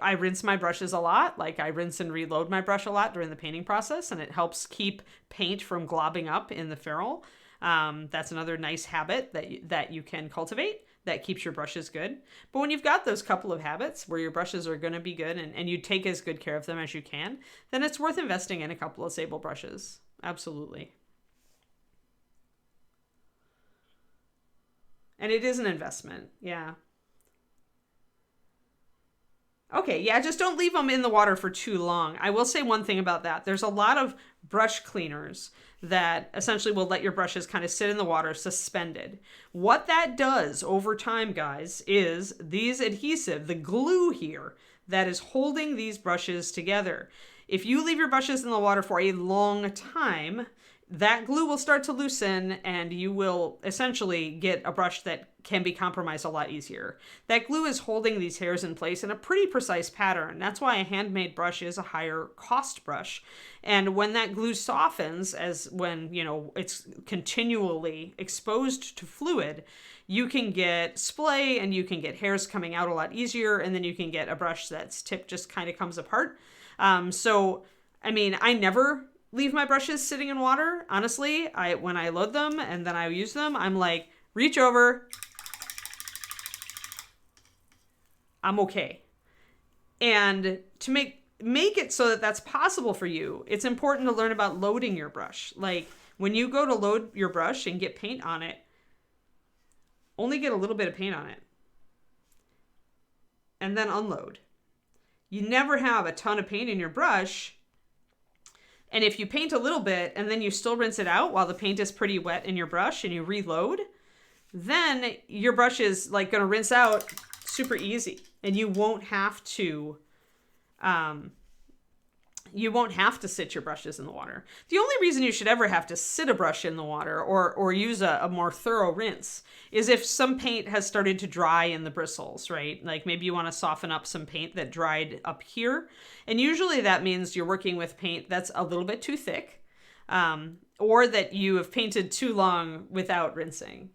I rinse my brushes a lot. Like I rinse and reload my brush a lot during the painting process, and it helps keep paint from globbing up in the ferrule. That's another nice habit that you can cultivate that keeps your brushes good. But when you've got those couple of habits where your brushes are going to be good and you take as good care of them as you can, then it's worth investing in a couple of sable brushes. Absolutely. And it is an investment. Yeah. Okay, yeah, just don't leave them in the water for too long. I will say one thing about that. There's a lot of brush cleaners that essentially will let your brushes kind of sit in the water suspended. What that does over time, guys, is the glue here that is holding these brushes together. If you leave your brushes in the water for a long time, that glue will start to loosen and you will essentially get a brush that can be compromised a lot easier. That glue is holding these hairs in place in a pretty precise pattern. That's why a handmade brush is a higher cost brush. And when that glue softens, as when, it's continually exposed to fluid, you can get splay and you can get hairs coming out a lot easier. And then you can get a brush that's tip just kind of comes apart. I never leave my brushes sitting in water. Honestly, when I load them and then I use them, I'm like, reach over. I'm okay. And to make it so that that's possible for you, it's important to learn about loading your brush. Like when you go to load your brush and get paint on it, only get a little bit of paint on it. And then unload. You never have a ton of paint in your brush. And if you paint a little bit and then you still rinse it out while the paint is pretty wet in your brush and you reload, then your brush is like going to rinse out super easy and you won't have to sit your brushes in the water. The only reason you should ever have to sit a brush in the water or use a more thorough rinse is if some paint has started to dry in the bristles, right? Like maybe you want to soften up some paint that dried up here. And usually that means you're working with paint that's a little bit too thick, or that you have painted too long without rinsing.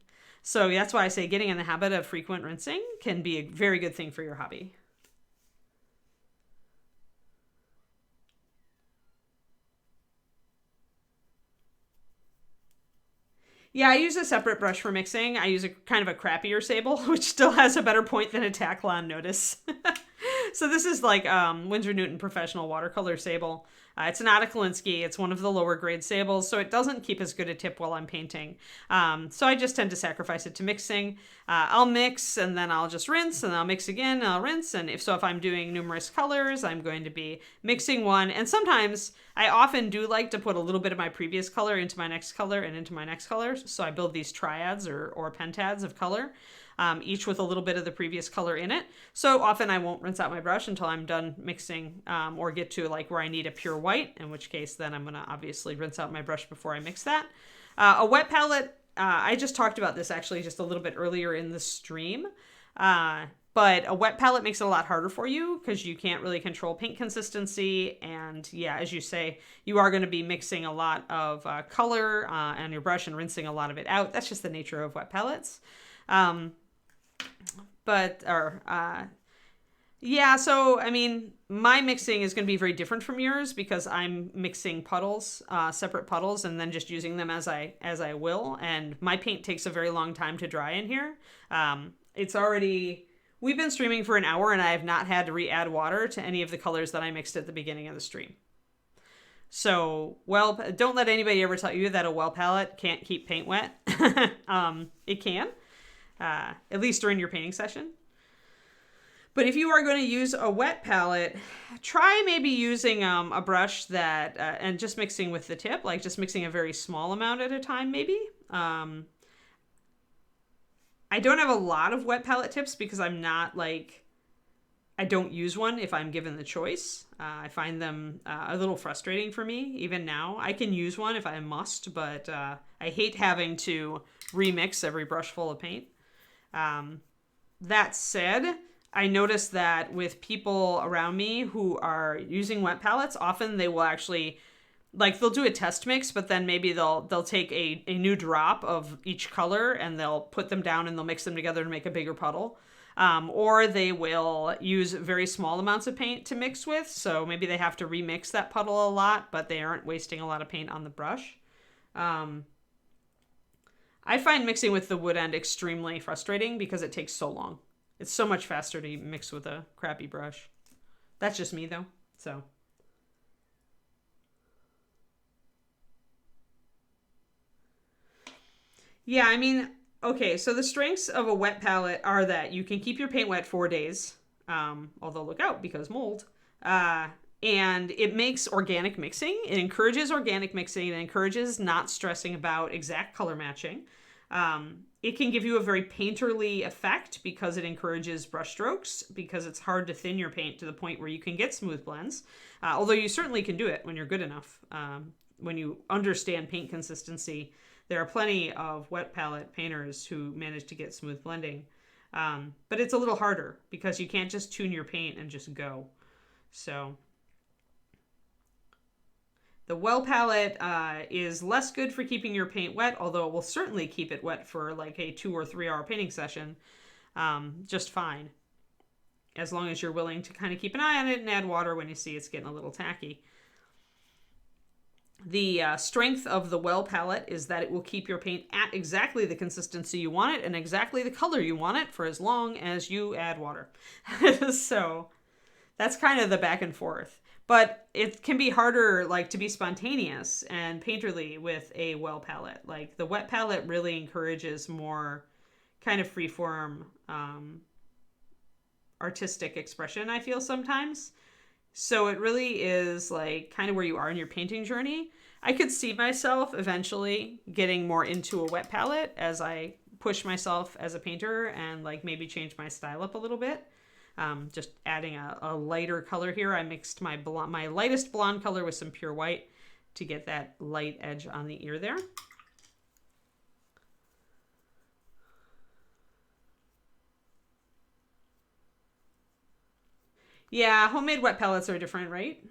So that's why I say getting in the habit of frequent rinsing can be a very good thing for your hobby. Yeah, I use a separate brush for mixing. I use a kind of a crappier sable, which still has a better point than a Taklon Notice. So this is like Winsor Newton Professional Watercolor Sable. It's an Atacolinsky. It's one of the lower grade sables, so it doesn't keep as good a tip while I'm painting. So I just tend to sacrifice it to mixing. I'll mix and then I'll just rinse and I'll mix again and I'll rinse. And if I'm doing numerous colors, I'm going to be mixing one. And sometimes I often do like to put a little bit of my previous color into my next color and into my next color. So I build these triads or pentads of color. Each with a little bit of the previous color in it. So often I won't rinse out my brush until I'm done mixing or get to like where I need a pure white, in which case then I'm going to obviously rinse out my brush before I mix that. A wet palette, I just talked about this actually just a little bit earlier in the stream. But a wet palette makes it a lot harder for you because you can't really control paint consistency. And yeah, as you say, you are going to be mixing a lot of color on your brush and rinsing a lot of it out. That's just the nature of wet palettes. Yeah, so I mean, my mixing is going to be very different from yours because I'm mixing puddles, separate puddles, and then just using them as I will. And my paint takes a very long time to dry in here. We've been streaming for an hour and I have not had to re-add water to any of the colors that I mixed at the beginning of the stream. So, well, don't let anybody ever tell you that a well palette can't keep paint wet. It can, at least during your painting session. But if you are going to use a wet palette, try maybe using a brush that, and just mixing with the tip, like just mixing a very small amount at a time maybe. I don't have a lot of wet palette tips because I don't use one if I'm given the choice. I find them a little frustrating for me, even now. I can use one if I must, but I hate having to remix every brush full of paint. That said, I noticed that with people around me who are using wet palettes, often they will actually, like, they'll do a test mix, but then maybe they'll take a new drop of each color and they'll put them down and they'll mix them together to make a bigger puddle. Or they will use very small amounts of paint to mix with, so maybe they have to remix that puddle a lot, but they aren't wasting a lot of paint on the brush. I find mixing with the wood end extremely frustrating because it takes so long. It's so much faster to mix with a crappy brush. That's just me, though, so... Yeah, I mean, okay, so the strengths of a wet palette are that you can keep your paint wet 4 days, although look out because mold, and it makes organic mixing. It encourages organic mixing. It encourages not stressing about exact color matching. It can give you a very painterly effect because it encourages brush strokes, because it's hard to thin your paint to the point where you can get smooth blends, although you certainly can do it when you're good enough, when you understand paint consistency. There are plenty of wet palette painters who manage to get smooth blending. But it's a little harder because you can't just tune your paint and just go. So the well palette is less good for keeping your paint wet, although it will certainly keep it wet for like a 2 or 3 hour painting session just fine. As long as you're willing to kind of keep an eye on it and add water when you see it's getting a little tacky. The strength of the well palette is that it will keep your paint at exactly the consistency you want it and exactly the color you want it for as long as you add water. So that's kind of the back and forth. But it can be harder, like, to be spontaneous and painterly with a well palette. Like, the wet palette really encourages more kind of freeform artistic expression, I feel sometimes. So it really is like kind of where you are in your painting journey. I could see myself eventually getting more into a wet palette as I push myself as a painter and like maybe change my style up a little bit. Just adding a lighter color here. I mixed my lightest blonde color with some pure white to get that light edge on the ear there. Yeah, homemade wet palettes are different, right?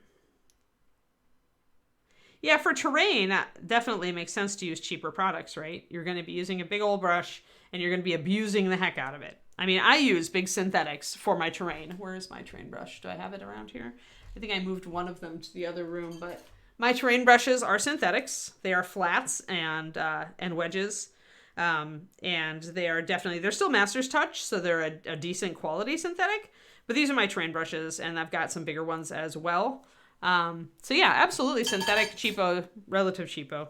Yeah, for terrain, definitely makes sense to use cheaper products, right? You're going to be using a big old brush and you're going to be abusing the heck out of it. I mean, I use big synthetics for my terrain. Where is my terrain brush? Do I have it around here? I think I moved one of them to the other room, but my terrain brushes are synthetics. They are flats and wedges. And they're still Master's Touch, so they're a decent quality synthetic. But these are my terrain brushes, and I've got some bigger ones as well. So yeah, absolutely synthetic, cheapo, relative cheapo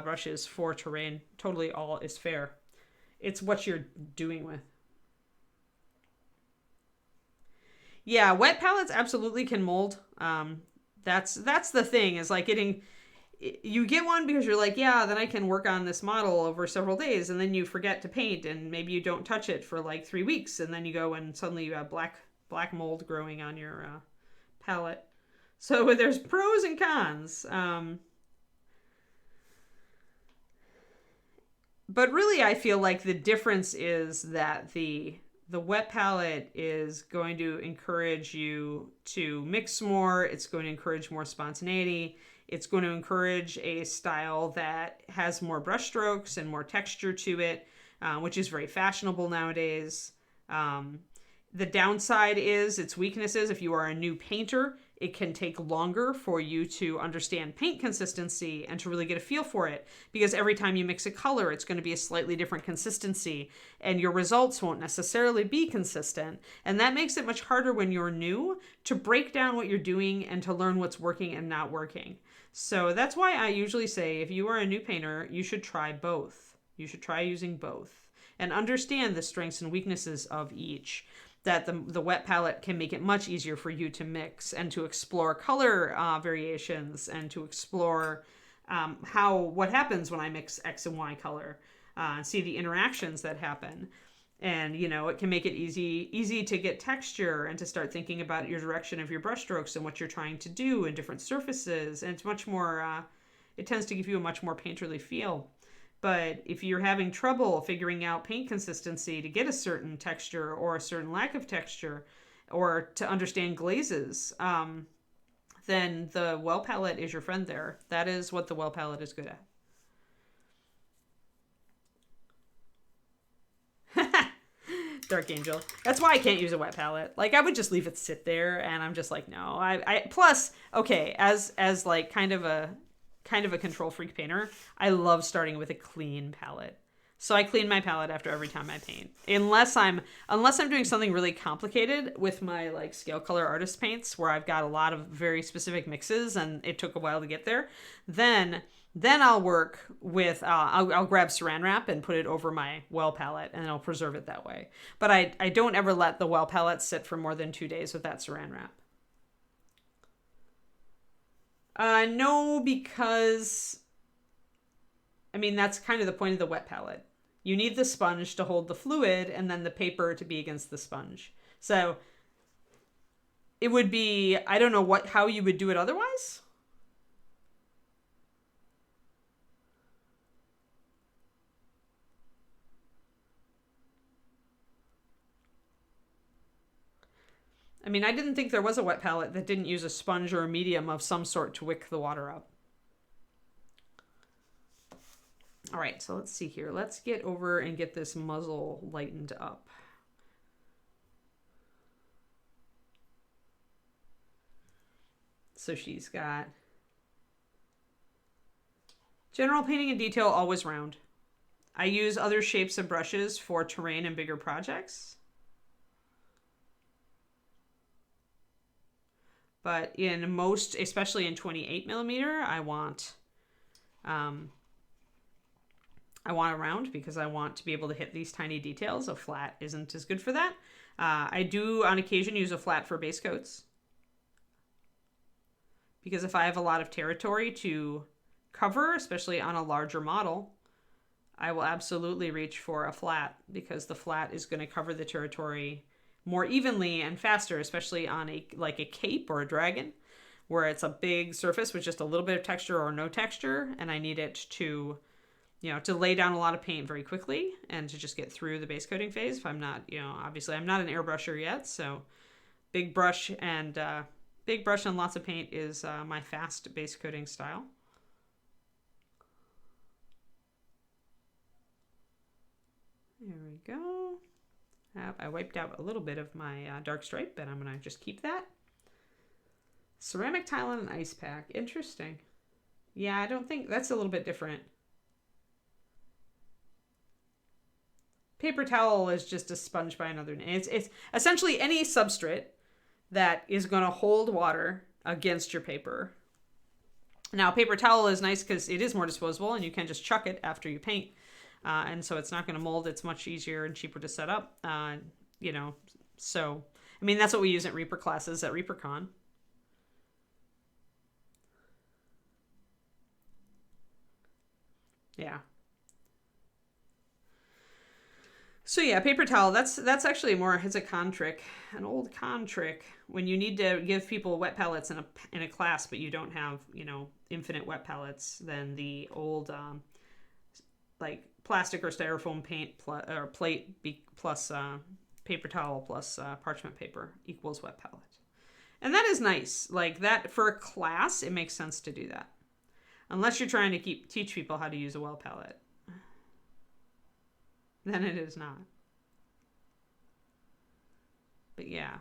brushes for terrain. Totally all is fair. It's what you're doing with. Yeah, wet palettes absolutely can mold. That's the thing, is like you get one because you're like, yeah, then I can work on this model over several days, and then you forget to paint, and maybe you don't touch it for like 3 weeks, and then you go and suddenly you have black mold growing on your palette. So there's pros and cons. But really, I feel like the difference is that the the wet palette is going to encourage you to mix more. It's going to encourage more spontaneity. It's going to encourage a style that has more brush strokes and more texture to it, which is very fashionable nowadays. The downside is its weaknesses. If you are a new painter, it can take longer for you to understand paint consistency and to really get a feel for it, because every time you mix a color, it's going to be a slightly different consistency and your results won't necessarily be consistent. And that makes it much harder when you're new to break down what you're doing and to learn what's working and not working. So that's why I usually say if you are a new painter, you should try both. You should try using both and understand the strengths and weaknesses of each. That the wet palette can make it much easier for you to mix and to explore color variations and to explore what happens when I mix X and Y color, see the interactions that happen. And, it can make it easy to get texture and to start thinking about your direction of your brush strokes and what you're trying to do in different surfaces. And it's much more, it tends to give you a much more painterly feel. But if you're having trouble figuring out paint consistency to get a certain texture or a certain lack of texture or to understand glazes, then the well palette is your friend there. That is what the well palette is good at. Dark Angel. That's why I can't use a wet palette. Like, I would just leave it sit there, and I'm just like, no. Plus, okay, as like kind of a control freak painter, I love starting with a clean palette. So I clean my palette after every time I paint. Unless I'm doing something really complicated with my like scale color artist paints where I've got a lot of very specific mixes and it took a while to get there, then I'll work with I'll grab saran wrap and put it over my well palette and I'll preserve it that way. But I don't ever let the well palette sit for more than 2 days with that saran wrap. No, because, that's kind of the point of the wet palette. You need the sponge to hold the fluid and then the paper to be against the sponge. So it would be, I don't know how you would do it otherwise. I didn't think there was a wet palette that didn't use a sponge or a medium of some sort to wick the water up. All right, so let's see here. Let's get over and get this muzzle lightened up. So she's got general painting and detail, always round. I use other shapes of brushes for terrain and bigger projects. But in most, especially in 28 millimeter, I want a round because I want to be able to hit these tiny details. A flat isn't as good for that. I do on occasion use a flat for base coats, because if I have a lot of territory to cover, especially on a larger model, I will absolutely reach for a flat, because the flat is going to cover the territory more evenly and faster, especially on a cape or a dragon, where it's a big surface with just a little bit of texture or no texture, and I need it to, to lay down a lot of paint very quickly and to just get through the base coating phase. If I'm not, obviously I'm not an airbrusher yet, so big brush and lots of paint is my fast base coating style. There we go. I wiped out a little bit of my dark stripe, but I'm going to just keep that. Ceramic tile and an ice pack. Interesting. Yeah, I don't think that's a little bit different. Paper towel is just a sponge by another name. It's essentially any substrate that is going to hold water against your paper. Now, paper towel is nice because it is more disposable and you can just chuck it after you paint. And so it's not going to mold. It's much easier and cheaper to set up, So, that's what we use at Reaper classes at ReaperCon. Yeah. So yeah, paper towel, that's actually it's a con trick, an old con trick, when you need to give people wet palettes in a class, but you don't have, infinite wet palettes. Then the old, plastic or styrofoam paint plate plus paper towel plus parchment paper equals wet palette. And that is nice. Like that for a class, it makes sense to do that. Unless you're trying to teach people how to use a well palette. Then it is not. But yeah.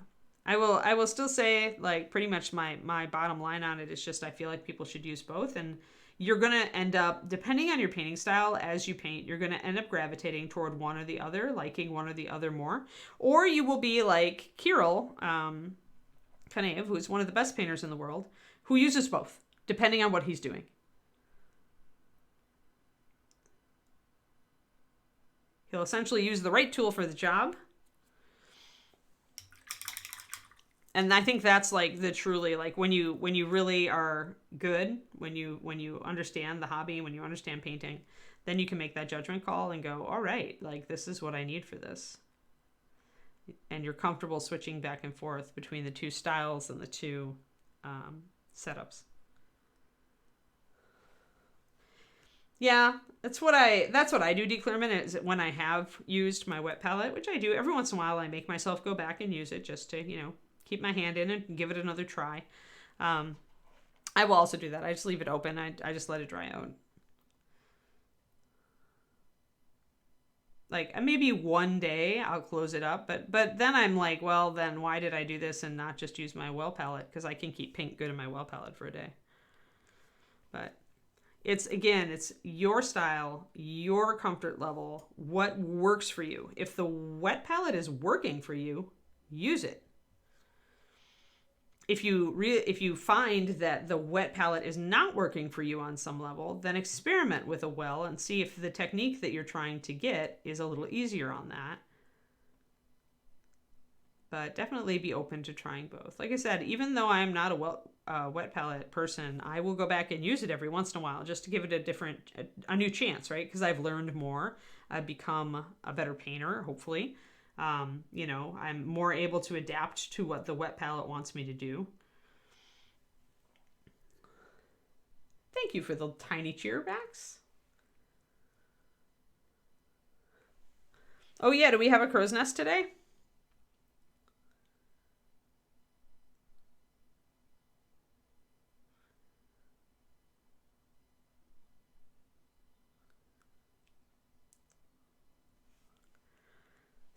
I will still say, like, pretty much my bottom line on it is just I feel like people should use both. And you're going to end up, depending on your painting style, as you paint, you're going to end up gravitating toward one or the other, liking one or the other more. Or you will be like Kirill Kanev, who's one of the best painters in the world, who uses both, depending on what he's doing. He'll essentially use the right tool for the job. And I think that's like the truly, like when you really are good, when you understand the hobby, when you understand painting, then you can make that judgment call and go, all right, like this is what I need for this. And you're comfortable switching back and forth between the two styles and the two setups. Yeah, that's what I do declearment is when I have used my wet palette, which I do every once in a while. I make myself go back and use it just to, keep my hand in it and give it another try. I will also do that. I just leave it open. I just let it dry out. Like maybe one day I'll close it up, but then I'm like, well, then why did I do this and not just use my well palette? Because I can keep paint good in my well palette for a day. But it's your style, your comfort level, what works for you. If the wet palette is working for you, use it. If you find that the wet palette is not working for you on some level, then experiment with a well and see if the technique that you're trying to get is a little easier on that. But definitely be open to trying both. Like I said, even though I'm not a wet palette person, I will go back and use it every once in a while just to give it a new chance, right? Because I've learned more. I've become a better painter, hopefully. I'm more able to adapt to what the wet palette wants me to do. Thank you for the tiny cheerbacks. Oh yeah, do we have a crow's nest today?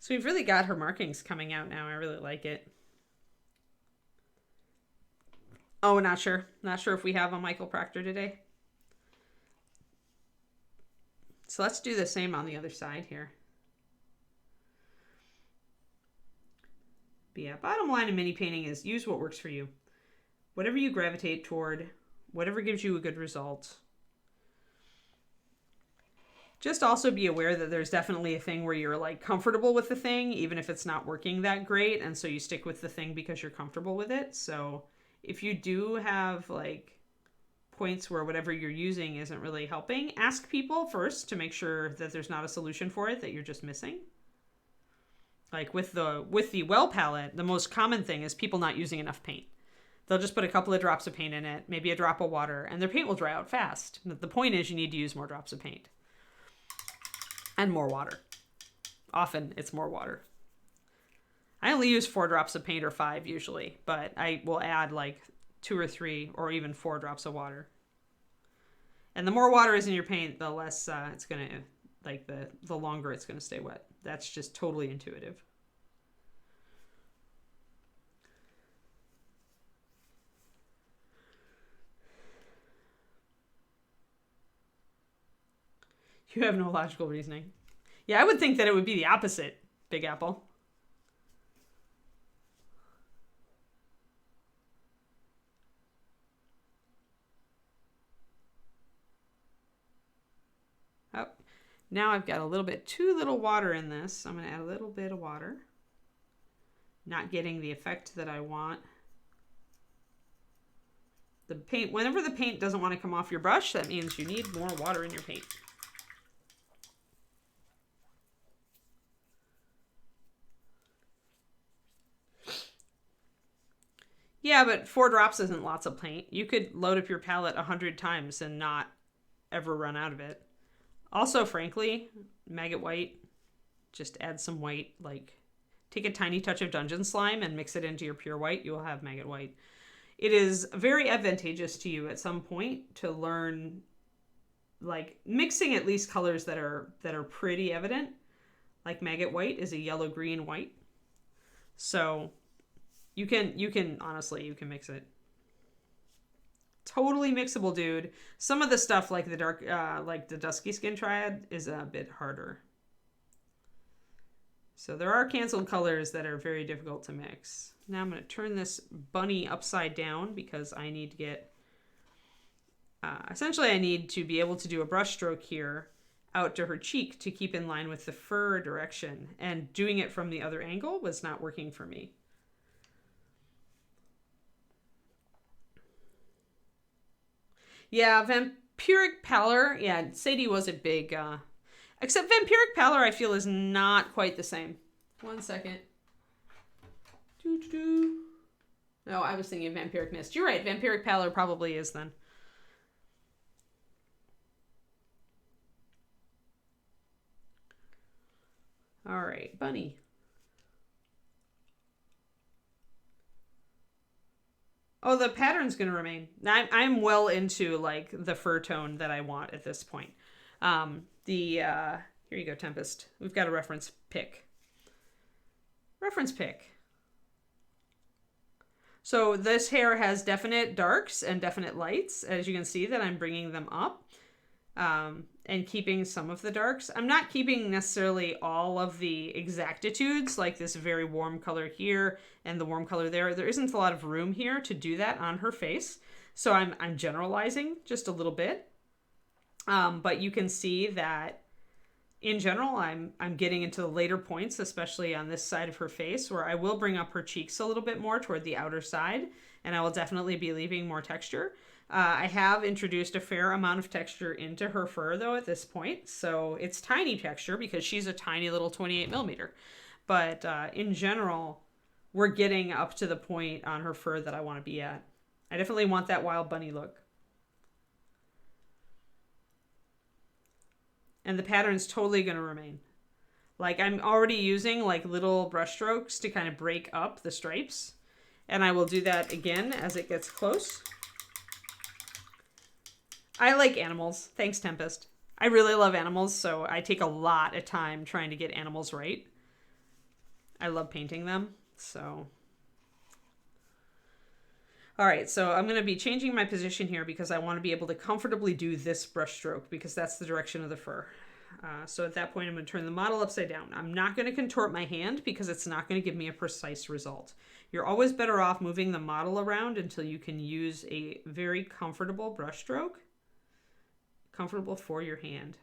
So we've really got her markings coming out now. I really like it. Oh, not sure. Not sure if we have a Michael Proctor today. So let's do the same on the other side here. But yeah, bottom line in mini painting is use what works for you. Whatever you gravitate toward, whatever gives you a good result. Just also be aware that there's definitely a thing where you're like comfortable with the thing, even if it's not working that great. And so you stick with the thing because you're comfortable with it. So if you do have like points where whatever you're using isn't really helping, ask people first to make sure that there's not a solution for it that you're just missing. Like with the well palette, the most common thing is people not using enough paint. They'll just put a couple of drops of paint in it, maybe a drop of water, and their paint will dry out fast. The point is you need to use more drops of paint. And more water. Often it's more water. I only use 4 drops of paint or 5 usually, but I will add like 2 or 3 or even 4 drops of water. And the more water is in your paint, the less it's going to, like the longer it's going to stay wet. That's just totally intuitive. You have no logical reasoning. Yeah, I would think that it would be the opposite, Big Apple. Oh, now I've got a little bit too little water in this. I'm going to add a little bit of water. Not getting the effect that I want. The paint, whenever the paint doesn't want to come off your brush, that means you need more water in your paint. Yeah, but 4 drops isn't lots of paint. You could load up your palette 100 times and not ever run out of it. Also, frankly, maggot white, just add some white, like take a tiny touch of Dungeon Slime and mix it into your pure white, you will have Maggot White. It is very advantageous to you at some point to learn, like, mixing at least colors that are pretty evident. Like Maggot White is a yellow, green, white. So you can honestly, you can mix it. Totally mixable, dude. Some of the stuff like the dark, like the Dusky Skin Triad is a bit harder. So there are canceled colors that are very difficult to mix. Now I'm going to turn this bunny upside down because I need to get, essentially I need to be able to do a brush stroke here out to her cheek to keep in line with the fur direction. And doing it from the other angle was not working for me. Yeah, Vampiric Pallor. Yeah, Sadie was a big... except Vampiric Pallor I feel is not quite the same. 1 second. No, I was thinking Vampiric Mist. You're right, Vampiric Pallor probably is then. All right, bunny. Oh, the pattern's going to remain. I'm well into, like, the fur tone that I want at this point. Here you go, Tempest. We've got a reference pick. Reference pick. So this hair has definite darks and definite lights. As you can see that I'm bringing them up. And keeping some of the darks. I'm not keeping necessarily all of the exactitudes, like this very warm color here and the warm color there. There isn't a lot of room here to do that on her face. So I'm generalizing just a little bit. But you can see that in general, I'm getting into the later points, especially on this side of her face, where I will bring up her cheeks a little bit more toward the outer side, and I will definitely be leaving more texture. I have introduced a fair amount of texture into her fur, though, at this point. So it's tiny texture because she's a tiny little 28 millimeter. But in general, we're getting up to the point on her fur that I want to be at. I definitely want that wild bunny look. And the pattern's totally going to remain. Like, I'm already using, like, little brush strokes to kind of break up the stripes. And I will do that again as it gets close. I like animals. Thanks, Tempest. I really love animals, so I take a lot of time trying to get animals right. I love painting them, so... Alright, so I'm going to be changing my position here because I want to be able to comfortably do this brush stroke because that's the direction of the fur. So at that point, I'm going to turn the model upside down. I'm not going to contort my hand because it's not going to give me a precise result. You're always better off moving the model around until you can use a very comfortable brush stroke. Comfortable for your hand.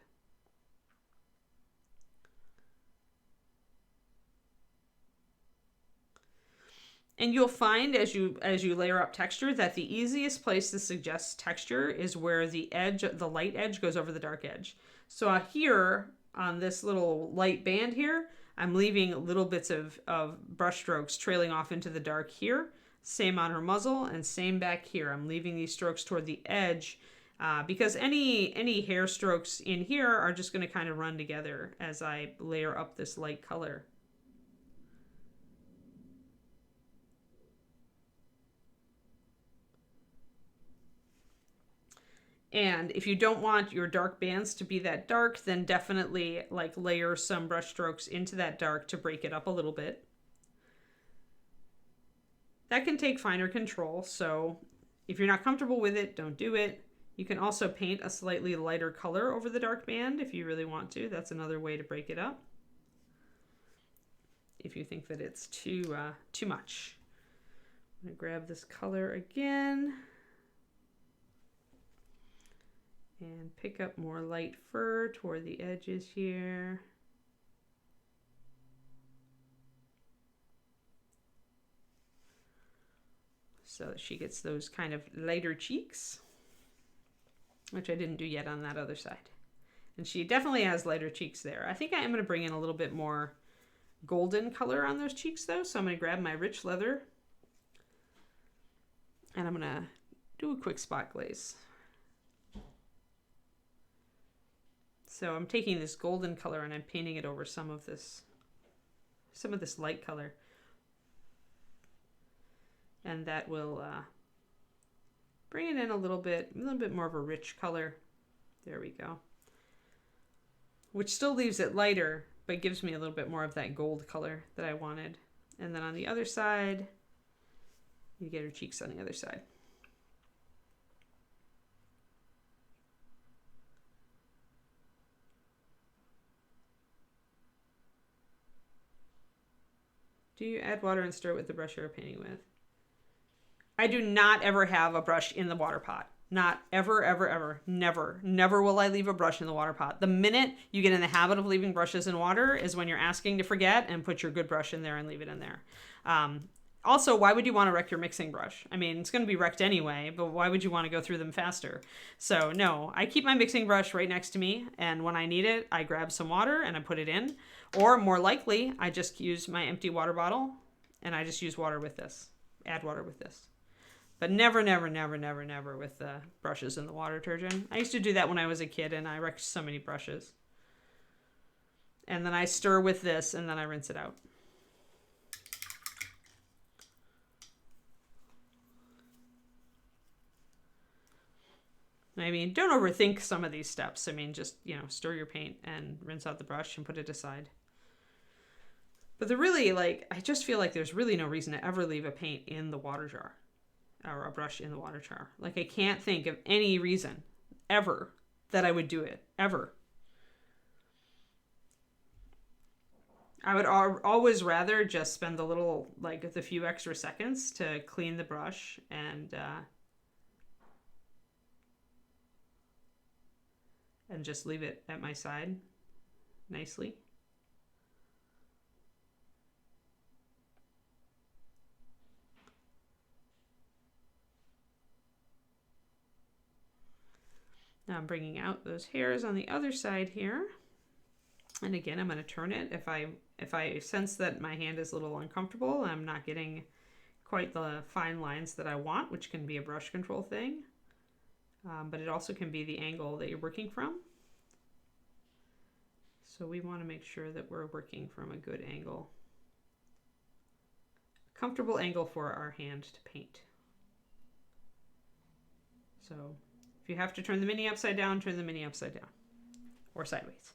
And you'll find as you layer up texture that the easiest place to suggest texture is where the edge, the light edge goes over the dark edge. So here on this little light band here, I'm leaving little bits of brush strokes trailing off into the dark here. Same on her muzzle and same back here. I'm leaving these strokes toward the edge because any hair strokes in here are just going to kind of run together as I layer up this light color. And if you don't want your dark bands to be that dark, then definitely like layer some brush strokes into that dark to break it up a little bit. That can take finer control, so if you're not comfortable with it, don't do it. You can also paint a slightly lighter color over the dark band if you really want to. That's another way to break it up. If you think that it's too much. I'm gonna grab this color again. And pick up more light fur toward the edges here. So that she gets those kind of lighter cheeks, which I didn't do yet on that other side. And she definitely has lighter cheeks there. I think I am going to bring in a little bit more golden color on those cheeks though. So I'm going to grab my rich leather and I'm going to do a quick spot glaze. So I'm taking this golden color and I'm painting it over some of this some of this light color. And that will bring it in a little bit more of a rich color. There we go. Which still leaves it lighter, but gives me a little bit more of that gold color that I wanted. And then on the other side, you get her cheeks on the other side. Do you add water and stir it with the brush you're painting with? I do not ever have a brush in the water pot. Not ever, ever, ever. Never. Never will I leave a brush in the water pot. The minute you get in the habit of leaving brushes in water is when you're asking to forget and put your good brush in there and leave it in there. Also, why would you want to wreck your mixing brush? I mean, it's going to be wrecked anyway, but why would you want to go through them faster? So no, I keep my mixing brush right next to me, and when I need it, I grab some water and I put it in. Or more likely, I just use my empty water bottle and I just use water with this. Add water with this. But never, never, never, never, never with the brushes in the water detergent. I used to do that when I was a kid and I wrecked so many brushes. And then I stir with this and then I rinse it out. I mean, don't overthink some of these steps. I mean, just, stir your paint and rinse out the brush and put it aside. But I just feel like there's really no reason to ever leave a paint in the water jar. Or a brush in the water jar. Like, I can't think of any reason ever that I would do it. Ever. I would always rather just spend the few extra seconds to clean the brush and just leave it at my side nicely. Now I'm bringing out those hairs on the other side here. And again, I'm going to turn it. If I sense that my hand is a little uncomfortable, I'm not getting quite the fine lines that I want, which can be a brush control thing. But it also can be the angle that you're working from. So we want to make sure that we're working from a good angle. A comfortable angle for our hand to paint. So if you have to turn the mini upside down, turn the mini upside down or sideways.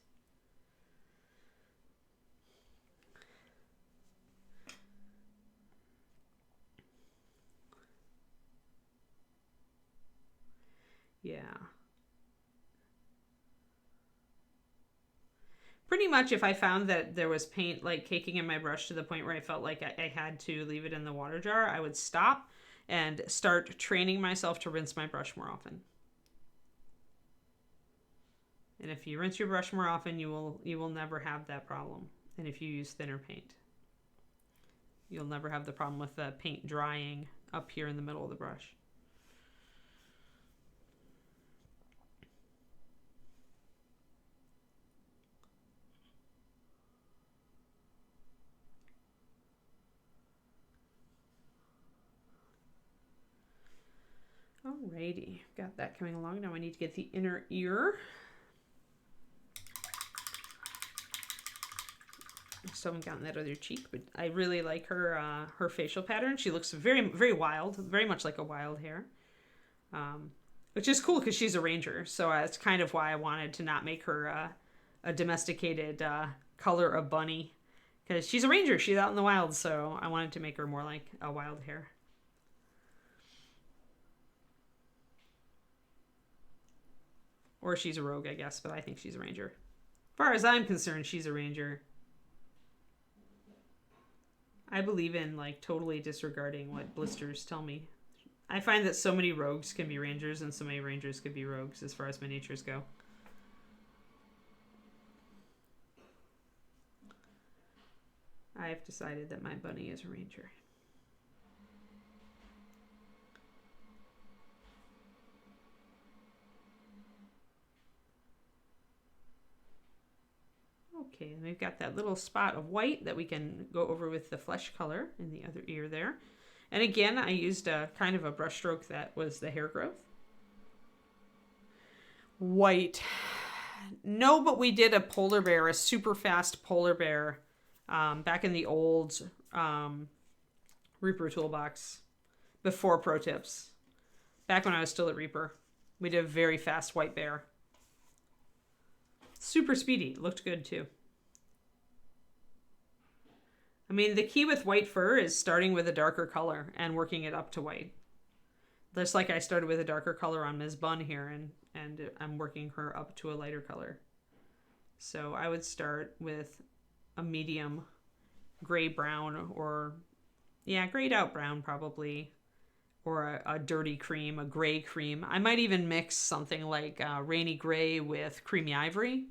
Yeah. Pretty much if I found that there was paint caking in my brush to the point where I felt like I had to leave it in the water jar, I would stop and start training myself to rinse my brush more often. And if you rinse your brush more often, you will never have that problem. And if you use thinner paint, you'll never have the problem with the paint drying up here in the middle of the brush. Alrighty, got that coming along. Now I need to get the inner ear. Still haven't gotten that other cheek, but I really like her facial pattern. She looks very, very wild, very much like a wild hare, which is cool because she's a ranger. So that's kind of why I wanted to not make her a domesticated color of bunny, because she's a ranger. She's out in the wild, so I wanted to make her more like a wild hare. Or she's a rogue, I guess, but I think she's a ranger. As far as I'm concerned, she's a ranger. I believe in totally disregarding what blisters tell me. I find that so many rogues can be rangers and so many rangers could be rogues as far as miniatures go. I've decided that my bunny is a ranger. Okay, and we've got that little spot of white that we can go over with the flesh color in the other ear there. And again, I used a kind of a brush stroke that was the hair growth. White. No, but we did a polar bear, a super fast polar bear back in the old Reaper toolbox before Pro Tips. Back when I was still at Reaper, we did a very fast white bear. Super speedy. Looked good too. I mean, the key with white fur is starting with a darker color and working it up to white. Just like I started with a darker color on Ms. Bun here, and I'm working her up to a lighter color. So I would start with a medium gray brown, or grayed out brown probably, or a dirty cream, a gray cream. I might even mix something like rainy gray with creamy ivory.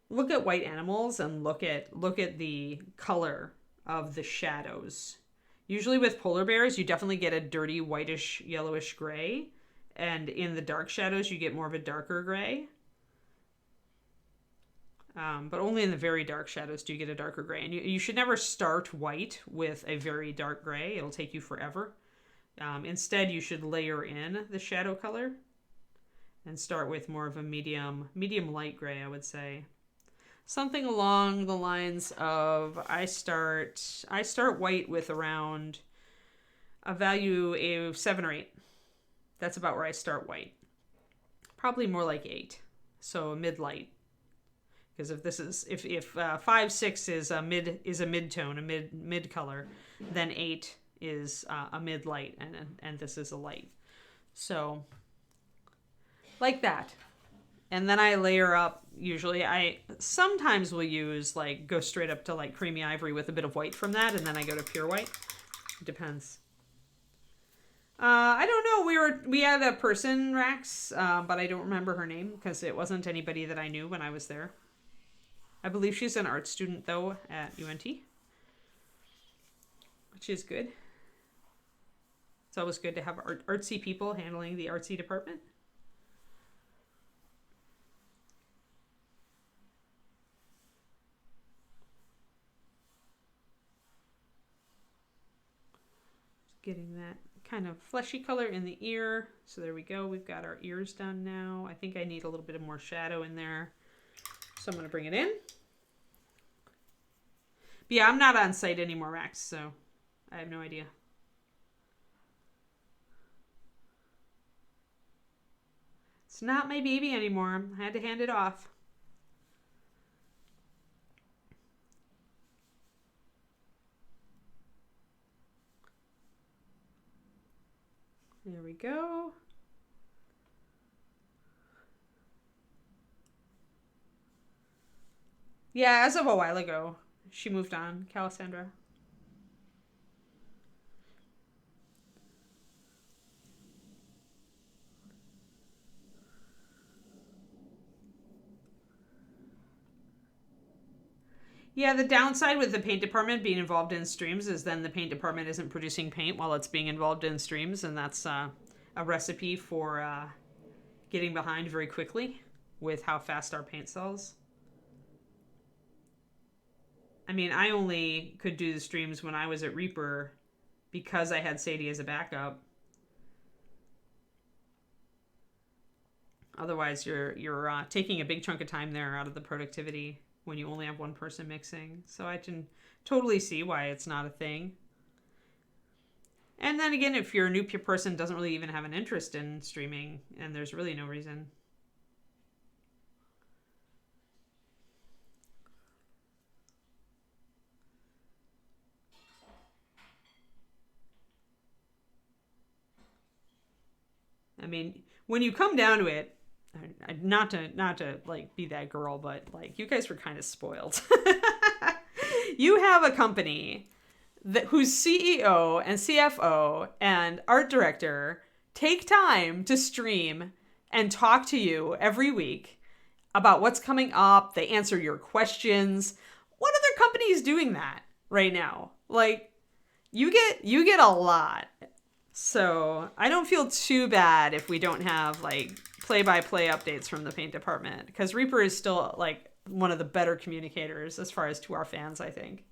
Look at white animals and look at the color of the shadows. Usually with polar bears, you definitely get a dirty whitish yellowish gray, and in the dark shadows you get more of a darker gray. But only in the very dark shadows do you get a darker gray. And you should never start white with a very dark gray. It'll take you forever. Instead, you should layer in the shadow color and start with more of a medium light gray, I would say. Something along the lines of I start white with around a value of 7 or 8. That's about where I start white. Probably more like 8. So a mid-light. Because if 5, 6 is a mid-tone, a mid color, then 8 is a mid-light, and this is a light. So like that. And then I layer up. Usually I sometimes will use go straight up to creamy ivory with a bit of white from that, and then I go to pure white. It depends. I don't know. We had a person, Rax, but I don't remember her name because it wasn't anybody that I knew when I was there. I believe she's an art student, though, at UNT, which is good. It's always good to have artsy people handling the artsy department. Just getting that kind of fleshy color in the ear. So there we go. We've got our ears done now. I think I need a little bit of more shadow in there. So I'm going to bring it in. But yeah, I'm not on site anymore, Max, so I have no idea. It's not my baby anymore. I had to hand it off. There we go. Yeah, as of a while ago, she moved on, Calisandra. Yeah, the downside with the paint department being involved in streams is then the paint department isn't producing paint while it's being involved in streams, and that's a recipe for getting behind very quickly with how fast our paint sells. I mean, I only could do the streams when I was at Reaper because I had Sadie as a backup. Otherwise, you're taking a big chunk of time there out of the productivity when you only have one person mixing. So I can totally see why it's not a thing. And then again, if you're a new person doesn't really even have an interest in streaming, and there's really no reason. I mean, when you come down to it, not to be that girl, but you guys were kind of spoiled. You have a company whose CEO and CFO and art director take time to stream and talk to you every week about what's coming up. They answer your questions. What other company is doing that right now? You get a lot. So I don't feel too bad if we don't have play-by-play updates from the paint department, because Reaper is still one of the better communicators as far as to our fans, I think.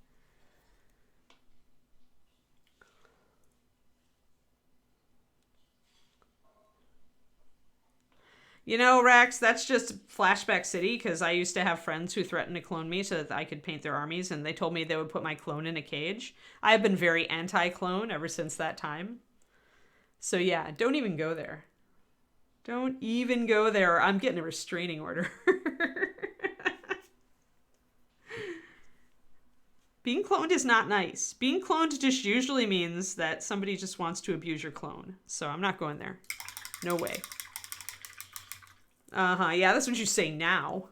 You know, Rex, that's just Flashback City, because I used to have friends who threatened to clone me so that I could paint their armies, and they told me they would put my clone in a cage. I have been very anti-clone ever since that time. So yeah, don't even go there. Don't even go there. I'm getting a restraining order. Being cloned is not nice. Being cloned just usually means that somebody just wants to abuse your clone. So I'm not going there. No way. Uh-huh. Yeah, that's what you say now.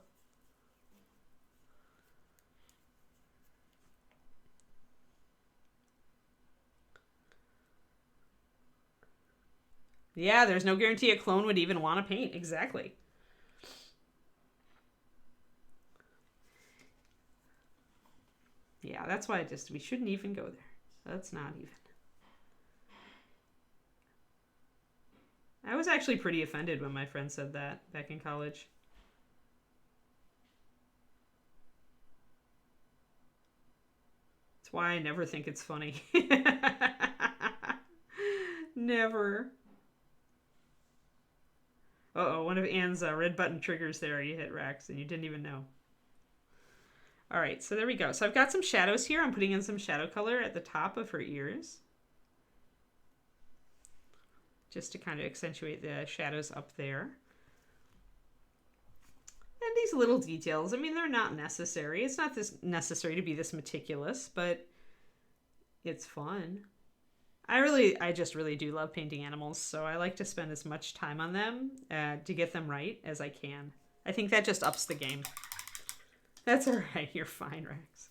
Yeah, there's no guarantee a clone would even want to paint. Exactly. Yeah, that's why we shouldn't even go there. That's not even. I was actually pretty offended when my friend said that back in college. That's why I never think it's funny. Never. Uh-oh, one of Anne's red button triggers there. You hit Rex and you didn't even know. All right, so there we go. So I've got some shadows here. I'm putting in some shadow color at the top of her ears, just to kind of accentuate the shadows up there. And these little details, I mean, they're not necessary. It's not this necessary to be this meticulous, but it's fun. I just really do love painting animals, so I like to spend as much time on them to get them right as I can. I think that just ups the game. That's all right. You're fine, Rex.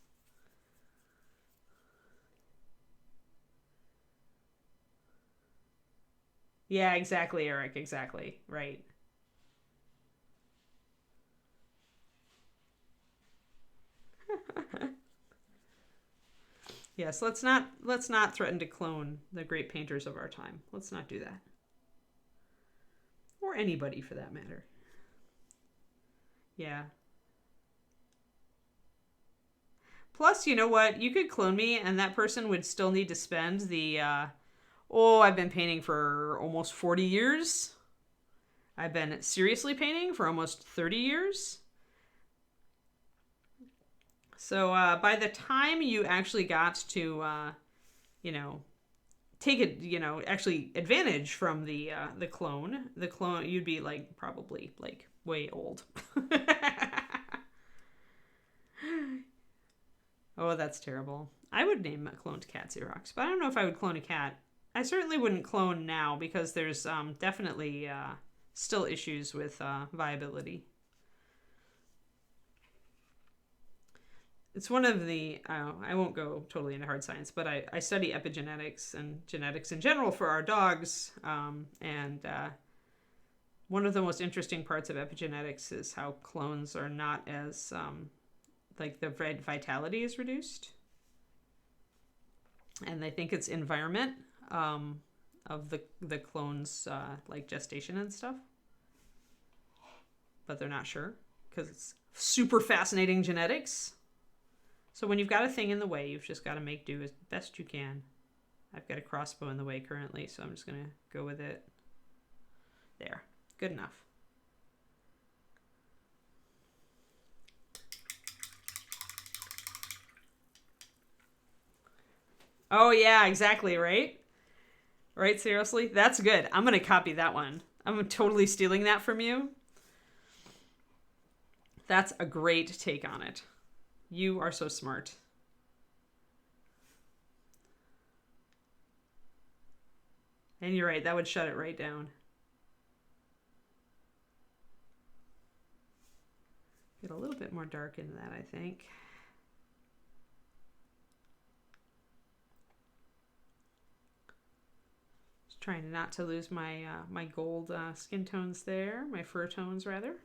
Yeah, exactly, Eric. Exactly. Right. Yes, let's not threaten to clone the great painters of our time. Let's not do that. Or anybody for that matter. Yeah. Plus, you know what? You could clone me and that person would still need to spend the I've been painting for almost 40 years. I've been seriously painting for almost 30 years. So by the time you actually got to, you know, take it, actually advantage from the clone, you'd be like probably like way old. Oh, that's terrible. I would name a cloned cat Xerox, but I don't know if I would clone a cat. I certainly wouldn't clone now because there's definitely still issues with viability. It's one of the, I won't go totally into hard science, but I study epigenetics and genetics in general for our dogs. And one of the most interesting parts of epigenetics is how clones are not as, like the vitality is reduced. And they think it's environment of the clones, like gestation and stuff. But they're not sure because it's super fascinating genetics. So when you've got a thing in the way, you've just got to make do as best you can. I've got a crossbow in the way currently, so I'm just going to go with it. There. Good enough. Oh, yeah, exactly, right? Right, seriously? That's good. I'm going to copy that one. I'm totally stealing that from you. That's a great take on it. You are so smart. And you're right, that would shut it right down. Get a little bit more dark into that, I think. Just trying not to lose my my gold skin tones there, my fur tones rather.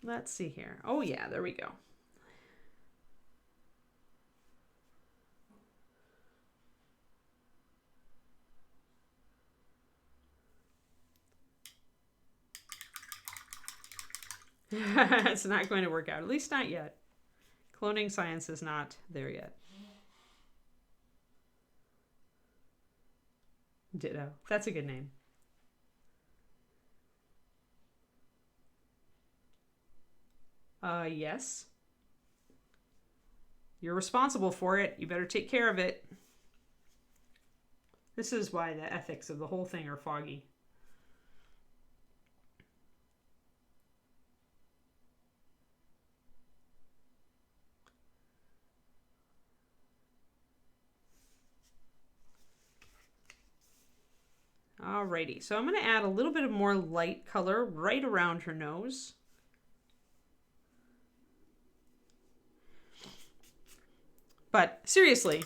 Let's see here. Oh yeah, there we go. It's not going to work out, at least not yet. Cloning science is not there yet. Ditto. That's a good name. Yes. You're responsible for it. You better take care of it. This is why the ethics of the whole thing are foggy. Alrighty, so I'm going to add a little bit of more light color right around her nose. But seriously,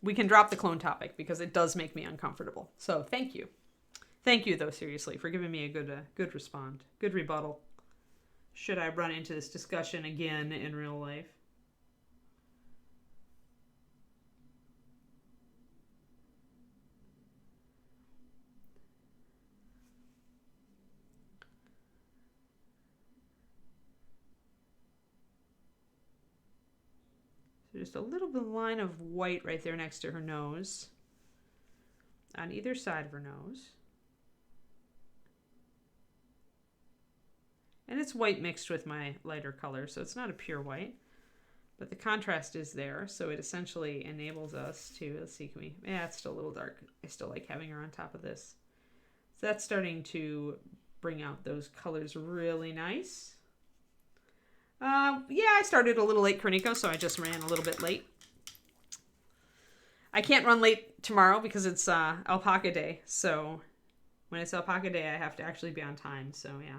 we can drop the clone topic because it does make me uncomfortable. So thank you. Thank you, though, seriously, for giving me a good respond, good rebuttal. Should I run into this discussion again in real life? So just a little bit of line of white right there next to her nose, on either side of her nose. And it's white mixed with my lighter color, so it's not a pure white, but the contrast is there, so it essentially enables us to, let's see, can we, yeah, it's still a little dark. I still like having her on top of this. So that's starting to bring out those colors really nice. Yeah, I started a little late, Korniko, so I just ran a little bit late. I can't run late tomorrow because it's alpaca day, so when it's alpaca day, I have to actually be on time, so yeah.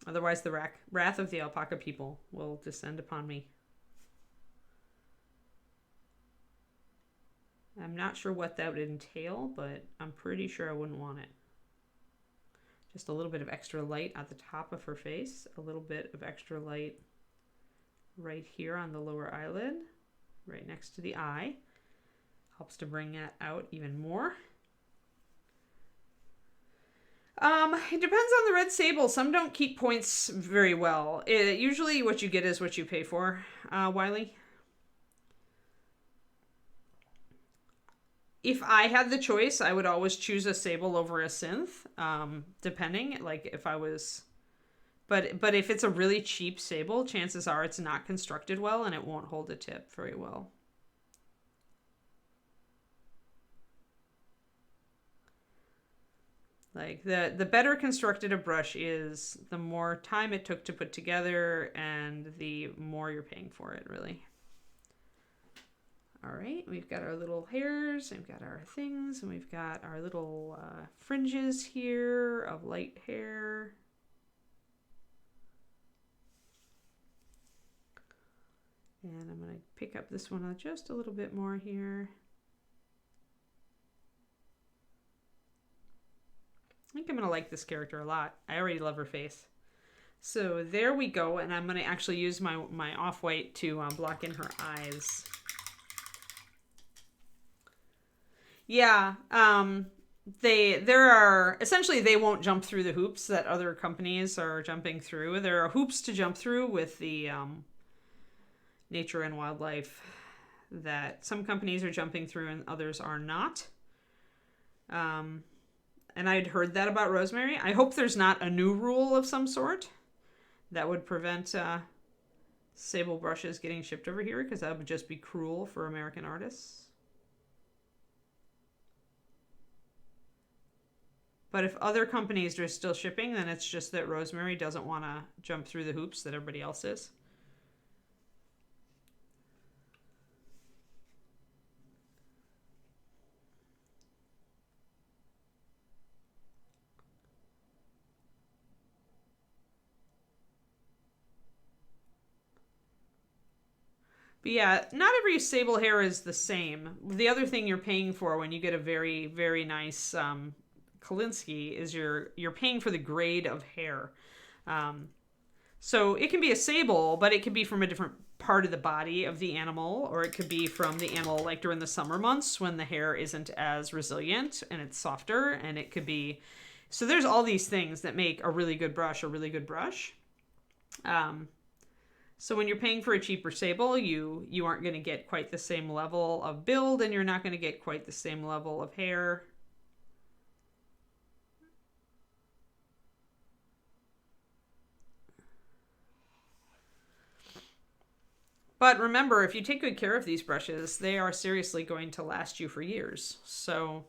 Otherwise, the wrath of the alpaca people will descend upon me. I'm not sure what that would entail, but I'm pretty sure I wouldn't want it. Just a little bit of extra light at the top of her face. A little bit of extra light right here on the lower eyelid, right next to the eye. Helps to bring that out even more. It depends on the red sable. Some don't keep points very well. Usually what you get is what you pay for, Wiley. If I had the choice, I would always choose a sable over a synth, depending, like if I was, but if it's a really cheap sable, chances are it's not constructed well and it won't hold a tip very well. Like the better constructed a brush is, the more time it took to put together and the more you're paying for it, really. All right, we've got our little hairs, and we've got our things, and we've got our little fringes here of light hair. And I'm going to pick up this one just a little bit more here. I think I'm going to like this character a lot. I already love her face. So there we go, and I'm going to actually use my off-white to block in her eyes. Yeah, there are, essentially they won't jump through the hoops that other companies are jumping through. There are hoops to jump through with the nature and wildlife that some companies are jumping through and others are not. And I'd heard that about Rosemary. I hope there's not a new rule of some sort that would prevent sable brushes getting shipped over here, because that would just be cruel for American artists. But if other companies are still shipping, then it's just that Rosemary doesn't want to jump through the hoops that everybody else is. But yeah, not every sable hair is the same. The other thing you're paying for when you get a very, very nice Kolinsky is you're paying for the grade of hair. So it can be a sable, but it could be from a different part of the body of the animal, or it could be from the animal like during the summer months when the hair isn't as resilient and it's softer, and it could be So there's all these things that make a really good brush a really good brush. So when you're paying for a cheaper sable, you aren't going to get quite the same level of build, and you're not going to get quite the same level of hair. But remember, if you take good care of these brushes, they are seriously going to last you for years. So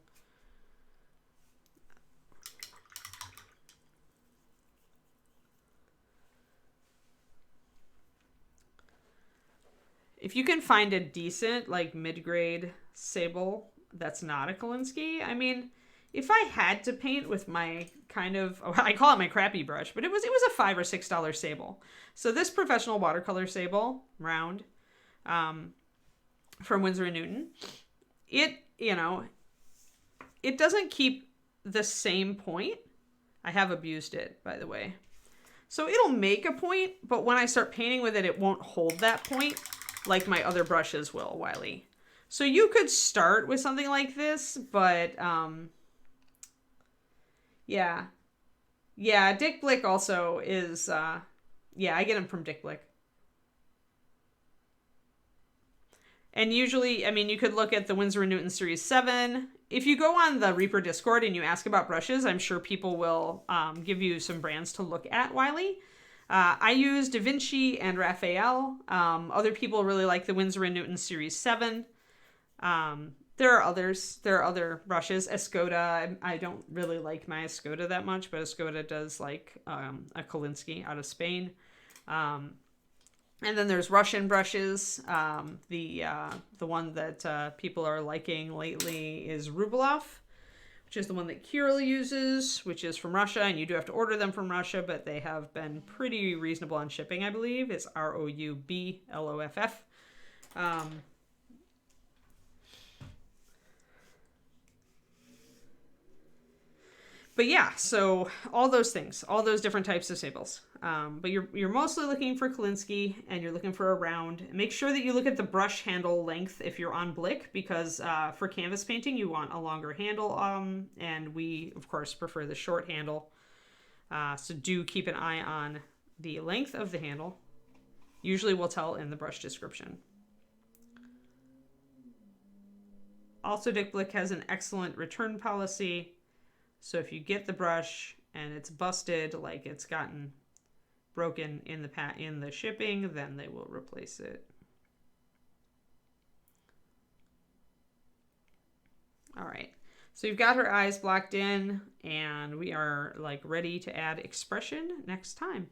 if you can find a decent, like mid-grade sable that's not a Kolinsky, I mean, if I had to paint with my kind of, I call it my crappy brush, but it was a $5 or $6 sable. So this professional watercolor sable, round, from Winsor & Newton, it doesn't keep the same point. I have abused it, by the way. So it'll make a point, but when I start painting with it, it won't hold that point like my other brushes will, Wiley. So you could start with something like this, but yeah, Dick Blick also is, I get them from Dick Blick. And usually, I mean, you could look at the Winsor & Newton Series 7. If you go on the Reaper Discord and you ask about brushes, I'm sure people will give you some brands to look at, Wiley. I use Da Vinci and Raphael. Other people really like the Winsor & Newton Series 7. There are others. There are other brushes. Escoda, I don't really like my Escoda that much, but Escoda does like a Kolinsky out of Spain. And then there's Russian brushes. The one that people are liking lately is Rublev, which is the one that Kirill uses, which is from Russia, and you do have to order them from Russia, but they have been pretty reasonable on shipping, I believe. It's Roubloff. But yeah, so all those things, all those different types of sables. But you're mostly looking for Kolinsky, and you're looking for a round. Make sure that you look at the brush handle length if you're on Blick, because for canvas painting, you want a longer handle. And we, of course, prefer the short handle. So do keep an eye on the length of the handle. Usually we'll tell in the brush description. Also, Dick Blick has an excellent return policy. So if you get the brush and it's busted, like it's gotten broken in the shipping, then they will replace it. All right, so you've got her eyes blocked in, and we are like ready to add expression next time.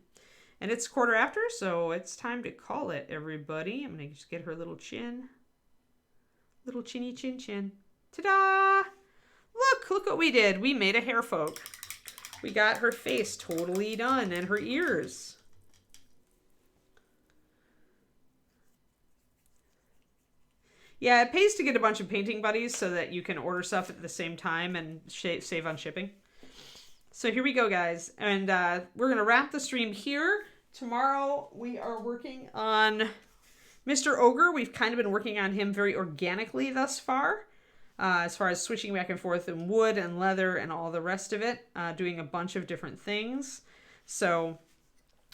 And it's 1/4 after, so it's time to call it, everybody. I'm gonna just get her little chin, little chinny chin chin. Ta-da! Look what we did. We made a Harefolk. We got her face totally done, and her ears. Yeah, it pays to get a bunch of painting buddies so that you can order stuff at the same time and save on shipping. So here we go, guys. And we're going to wrap the stream here. Tomorrow we are working on Mr. Ogre. We've kind of been working on him very organically thus far. As far as switching back and forth in wood and leather and all the rest of it, doing a bunch of different things. So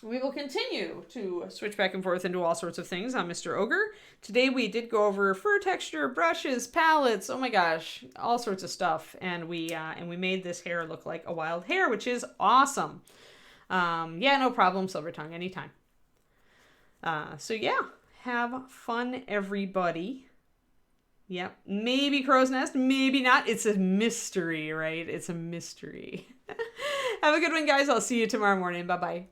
we will continue to switch back and forth and do all sorts of things on Mr. Ogre. Today we did go over fur texture, brushes, palettes, oh my gosh, all sorts of stuff. And we made this hair look like a wild hare, which is awesome. Yeah, no problem, Silver Tongue, anytime. So yeah, have fun, everybody. Yep, maybe Crow's Nest, maybe not. It's a mystery, right? It's a mystery. Have a good one, guys. I'll see you tomorrow morning. Bye-bye.